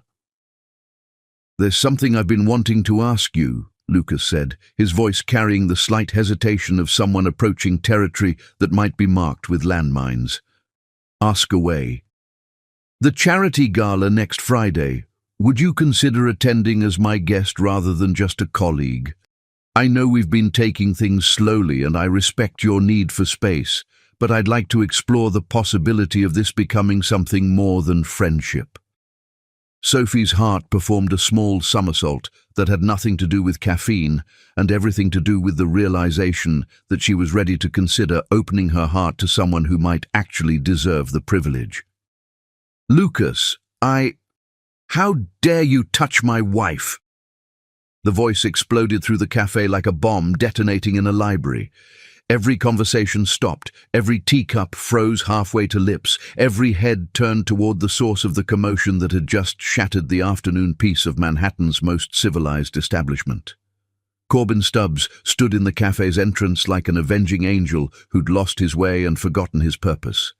"There's something I've been wanting to ask you," Lucas said, his voice carrying the slight hesitation of someone approaching territory that might be marked with landmines. "Ask away." "The charity gala next Friday. Would you consider attending as my guest rather than just a colleague? I know we've been taking things slowly and I respect your need for space, but I'd like to explore the possibility of this becoming something more than friendship." Sophie's heart performed a small somersault that had nothing to do with caffeine and everything to do with the realization that she was ready to consider opening her heart to someone who might actually deserve the privilege. "Lucas, How dare you touch my wife?" The voice exploded through the cafe like a bomb detonating in a library. Every conversation stopped, every teacup froze halfway to lips, every head turned toward the source of the commotion that had just shattered the afternoon peace of Manhattan's most civilized establishment. Corbin Stubbs stood in the cafe's entrance like an avenging angel who'd lost his way and forgotten his purpose.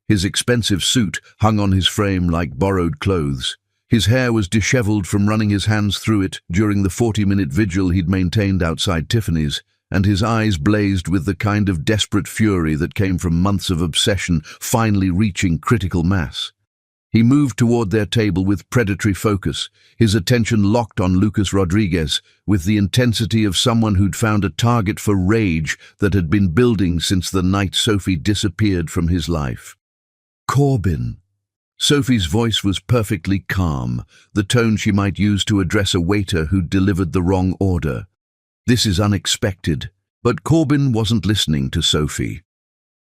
His expensive suit hung on his frame like borrowed clothes. His hair was disheveled from running his hands through it during the 40-minute vigil he'd maintained outside Tiffany's, and his eyes blazed with the kind of desperate fury that came from months of obsession finally reaching critical mass. He moved toward their table with predatory focus, his attention locked on Lucas Rodriguez with the intensity of someone who'd found a target for rage that had been building since the night Sophie disappeared from his life. "Corbin." Sophie's voice was perfectly calm, the tone she might use to address a waiter who'd delivered the wrong order. "This is unexpected." But Corbin wasn't listening to Sophie.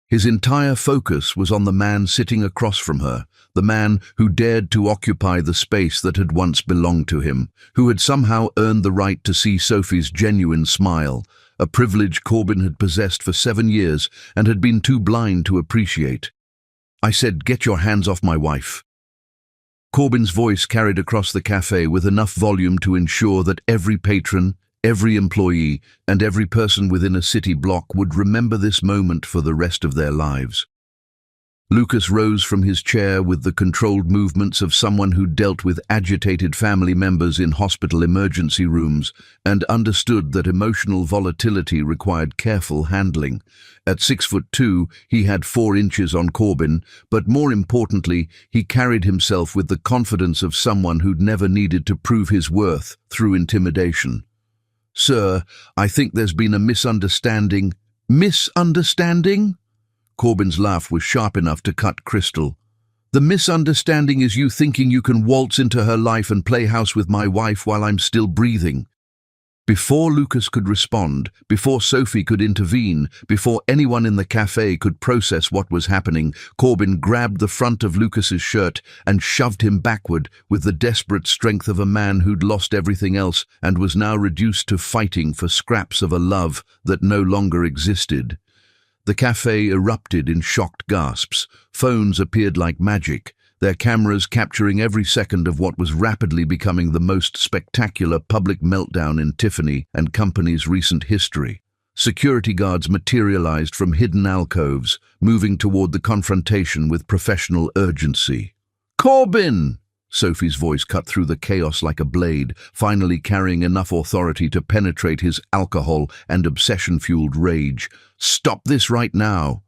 His entire focus was on the man sitting across from her, the man who dared to occupy the space that had once belonged to him, who had somehow earned the right to see Sophie's genuine smile, a privilege Corbin had possessed for 7 years and had been too blind to appreciate. "I said, get your hands off my wife." Corbin's voice carried across the cafe with enough volume to ensure that every patron, every employee, and every person within a city block would remember this moment for the rest of their lives. Lucas rose from his chair with the controlled movements of someone who dealt with agitated family members in hospital emergency rooms and understood that emotional volatility required careful handling. At 6'2", he had 4 inches on Corbin, but more importantly, he carried himself with the confidence of someone who'd never needed to prove his worth through intimidation. "Sir, I think there's been a misunderstanding." "Misunderstanding?" Corbin's laugh was sharp enough to cut crystal. "The misunderstanding is you thinking you can waltz into her life and play house with my wife while I'm still breathing." Before Lucas could respond, before Sophie could intervene, before anyone in the cafe could process what was happening, Corbin grabbed the front of Lucas's shirt and shoved him backward with the desperate strength of a man who'd lost everything else and was now reduced to fighting for scraps of a love that no longer existed. The cafe erupted in shocked gasps. Phones appeared like magic, their cameras capturing every second of what was rapidly becoming the most spectacular public meltdown in Tiffany and Company's recent history. Security guards materialized from hidden alcoves, moving toward the confrontation with professional urgency. "Corbin!" Sophie's voice cut through the chaos like a blade, finally carrying enough authority to penetrate his alcohol and obsession-fueled rage. "Stop this right now!"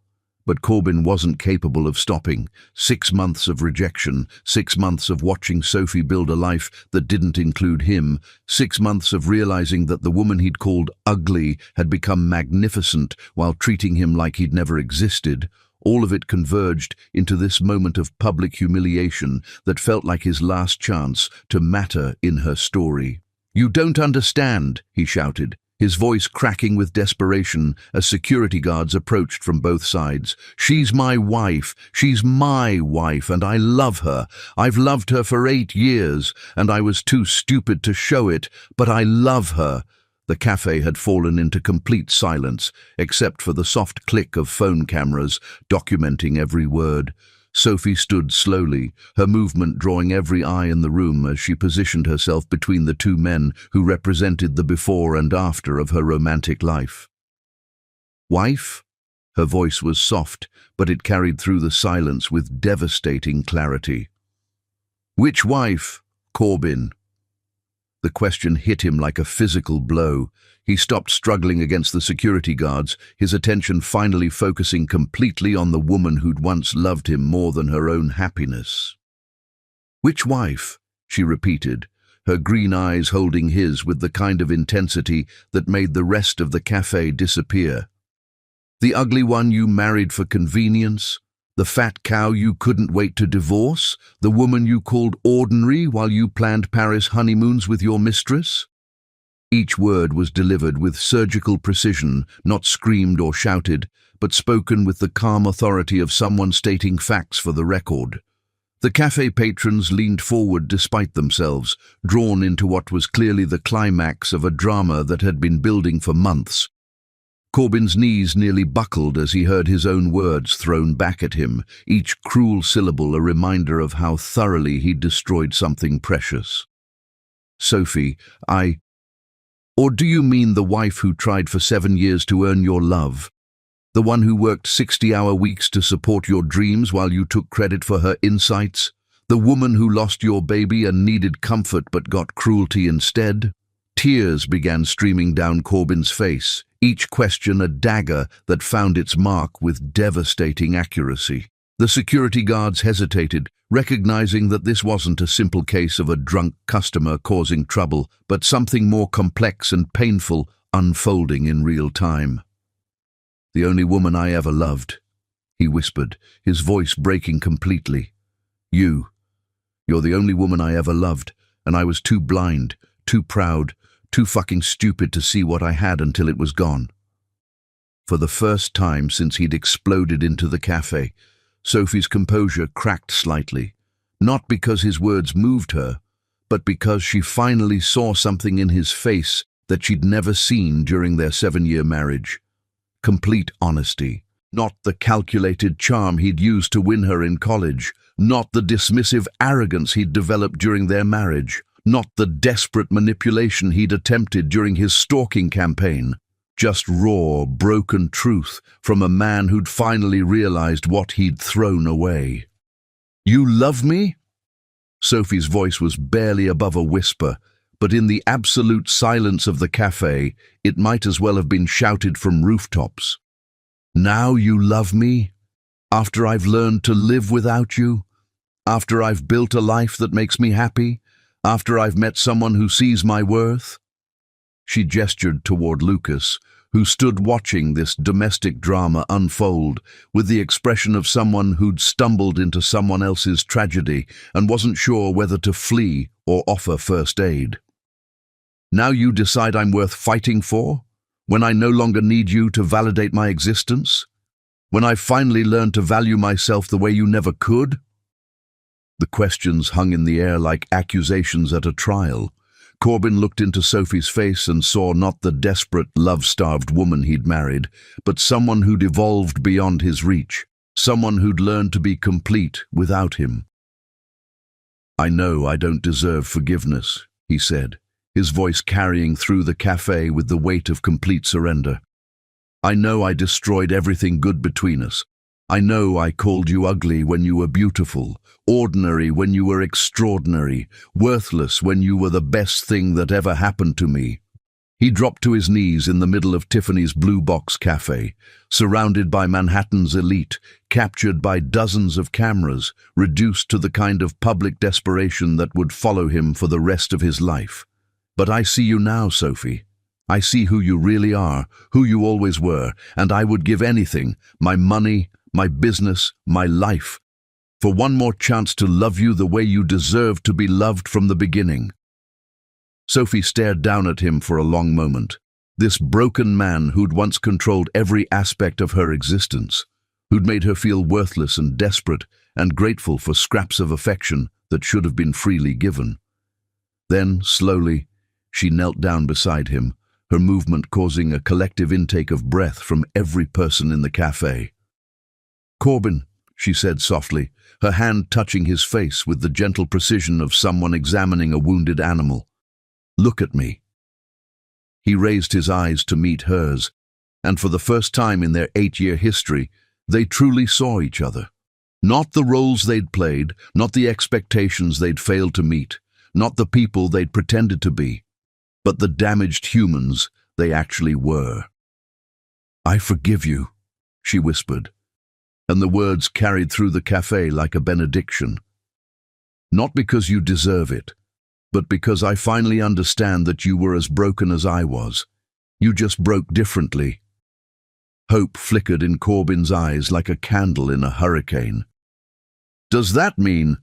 But Corbin wasn't capable of stopping. 6 months of rejection, 6 months of watching Sophie build a life that didn't include him, 6 months of realizing that the woman he'd called ugly had become magnificent while treating him like he'd never existed. All of it converged into this moment of public humiliation that felt like his last chance to matter in her story. "You don't understand," he shouted, his voice cracking with desperation as security guards approached from both sides. "She's my wife, and I love her. I've loved her for 8 years, and I was too stupid to show it, but I love her. The cafe had fallen into complete silence, except for the soft click of phone cameras documenting every word. Sophie stood slowly, her movement drawing every eye in the room as she positioned herself between the two men who represented the before and after of her romantic life. "Wife?" Her voice was soft, but it carried through the silence with devastating clarity. "Which wife?" "Corbin." The question hit him like a physical blow. He stopped struggling against the security guards, his attention finally focusing completely on the woman who'd once loved him more than her own happiness. "Which wife?" she repeated, her green eyes holding his with the kind of intensity that made the rest of the cafe disappear. "The ugly one you married for convenience? The fat cow you couldn't wait to divorce? The woman you called ordinary while you planned Paris honeymoons with your mistress?" Each word was delivered with surgical precision, not screamed or shouted, but spoken with the calm authority of someone stating facts for the record. The cafe patrons leaned forward despite themselves, drawn into what was clearly the climax of a drama that had been building for months. Corbin's knees nearly buckled as he heard his own words thrown back at him, each cruel syllable a reminder of how thoroughly he'd destroyed something precious. "Sophie, Or do you mean the wife who tried for 7 years to earn your love? The one who worked 60-hour weeks to support your dreams while you took credit for her insights? The woman who lost your baby and needed comfort but got cruelty instead?" Tears began streaming down Corbin's face, each question a dagger that found its mark with devastating accuracy. The security guards hesitated, recognizing that this wasn't a simple case of a drunk customer causing trouble, but something more complex and painful unfolding in real time. "The only woman I ever loved," he whispered, his voice breaking completely. You're the only woman I ever loved, and I was too blind, too proud, too fucking stupid to see what I had until it was gone." For the first time since he'd exploded into the cafe, Sophie's composure cracked slightly, not because his words moved her, but because she finally saw something in his face that she'd never seen during their 7-year marriage. Complete honesty. Not the calculated charm he'd used to win her in college, not the dismissive arrogance he'd developed during their marriage, not the desperate manipulation he'd attempted during his stalking campaign. Just raw, broken truth from a man who'd finally realized what he'd thrown away. "You love me?" Sophie's voice was barely above a whisper, but in the absolute silence of the cafe, it might as well have been shouted from rooftops. "Now you love me? After I've learned to live without you? After I've built a life that makes me happy? After I've met someone who sees my worth?" She gestured toward Lucas, who stood watching this domestic drama unfold with the expression of someone who'd stumbled into someone else's tragedy and wasn't sure whether to flee or offer first aid. "Now you decide I'm worth fighting for? When I no longer need you to validate my existence? When I've finally learned to value myself the way you never could?" The questions hung in the air like accusations at a trial. Corbin looked into Sophie's face and saw not the desperate, love-starved woman he'd married, but someone who'd evolved beyond his reach, someone who'd learned to be complete without him. "I know I don't deserve forgiveness," he said, his voice carrying through the cafe with the weight of complete surrender. "I know I destroyed everything good between us. I know I called you ugly when you were beautiful, ordinary when you were extraordinary, worthless when you were the best thing that ever happened to me." He dropped to his knees in the middle of Tiffany's Blue Box Cafe, surrounded by Manhattan's elite, captured by dozens of cameras, reduced to the kind of public desperation that would follow him for the rest of his life. "But I see you now, Sophie. I see who you really are, who you always were, and I would give anything, my money, my business, my life, for one more chance to love you the way you deserved to be loved from the beginning." Sophie stared down at him for a long moment. This broken man who'd once controlled every aspect of her existence, who'd made her feel worthless and desperate and grateful for scraps of affection that should have been freely given. Then, slowly, she knelt down beside him, her movement causing a collective intake of breath from every person in the cafe. "Corbin," she said softly, her hand touching his face with the gentle precision of someone examining a wounded animal. "Look at me." He raised his eyes to meet hers, and for the first time in their 8-year history, they truly saw each other. Not the roles they'd played, not the expectations they'd failed to meet, not the people they'd pretended to be, but the damaged humans they actually were. "I forgive you," she whispered, and the words carried through the cafe like a benediction. "Not because you deserve it, but because I finally understand that you were as broken as I was. You just broke differently." Hope flickered in Corbin's eyes like a candle in a hurricane. "Does that mean—"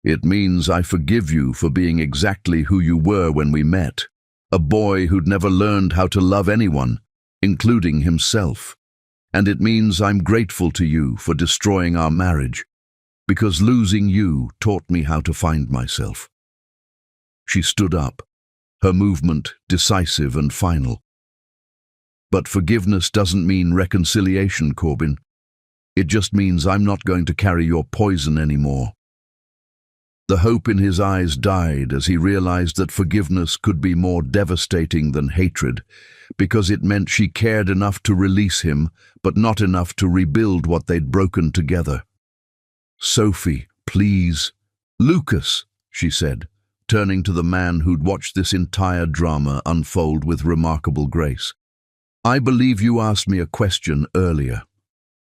"It means I forgive you for being exactly who you were when we met. A boy who'd never learned how to love anyone, including himself. And it means I'm grateful to you for destroying our marriage, because losing you taught me how to find myself." She stood up, her movement decisive and final. "But forgiveness doesn't mean reconciliation, Corbin. It just means I'm not going to carry your poison anymore." The hope in his eyes died as he realized that forgiveness could be more devastating than hatred, because it meant she cared enough to release him, but not enough to rebuild what they'd broken together. "Sophie, please." "Lucas," she said, turning to the man who'd watched this entire drama unfold with remarkable grace. "I believe you asked me a question earlier."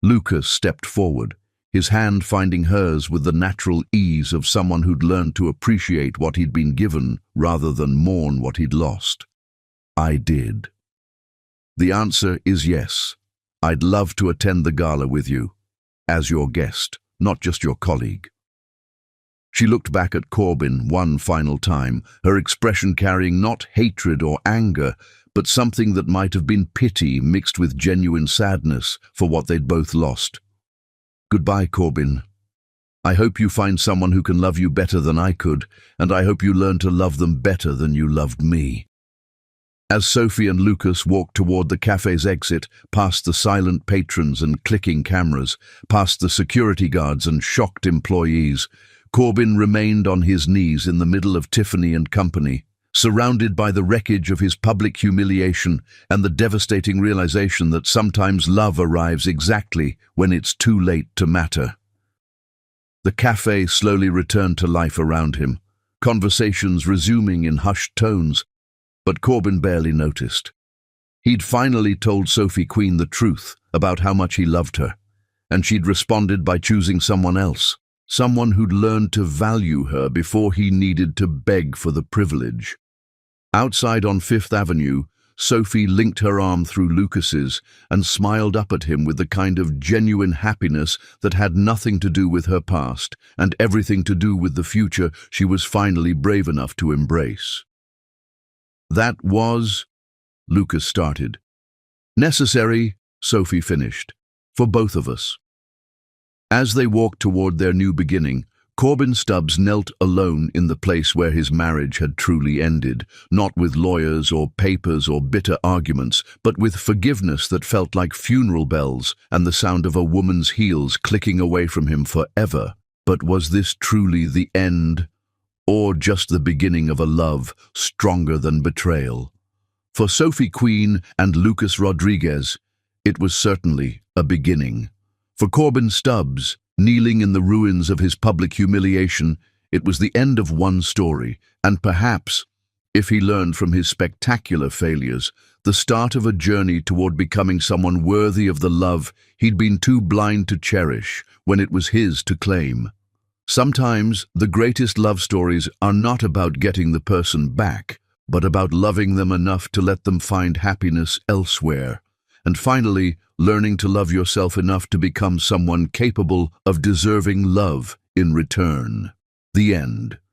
Lucas stepped forward, his hand finding hers with the natural ease of someone who'd learned to appreciate what he'd been given rather than mourn what he'd lost. "I did. The answer is yes. I'd love to attend the gala with you, as your guest, not just your colleague." She looked back at Corbin one final time, her expression carrying not hatred or anger, but something that might have been pity mixed with genuine sadness for what they'd both lost. "Goodbye, Corbin. I hope you find someone who can love you better than I could, and I hope you learn to love them better than you loved me." As Sophie and Lucas walked toward the cafe's exit, past the silent patrons and clicking cameras, past the security guards and shocked employees, Corbin remained on his knees in the middle of Tiffany and company, surrounded by the wreckage of his public humiliation and the devastating realization that sometimes love arrives exactly when it's too late to matter. The cafe slowly returned to life around him, conversations resuming in hushed tones, but Corbin barely noticed. He'd finally told Sophie Queen the truth about how much he loved her, and she'd responded by choosing someone else, someone who'd learned to value her before he needed to beg for the privilege. Outside on Fifth Avenue, Sophie linked her arm through Lucas's and smiled up at him with the kind of genuine happiness that had nothing to do with her past and everything to do with the future she was finally brave enough to embrace. "That was," Lucas started. "Necessary," Sophie finished, "for both of us." As they walked toward their new beginning, Corbin Stubbs knelt alone in the place where his marriage had truly ended, not with lawyers or papers or bitter arguments, but with forgiveness that felt like funeral bells and the sound of a woman's heels clicking away from him forever. But was this truly the end, or just the beginning of a love stronger than betrayal? For Sophie Queen and Lucas Rodriguez, it was certainly a beginning. For Corbin Stubbs, kneeling in the ruins of his public humiliation, it was the end of one story, and perhaps, if he learned from his spectacular failures, the start of a journey toward becoming someone worthy of the love he'd been too blind to cherish when it was his to claim. Sometimes the greatest love stories are not about getting the person back, but about loving them enough to let them find happiness elsewhere. And finally, learning to love yourself enough to become someone capable of deserving love in return. The end.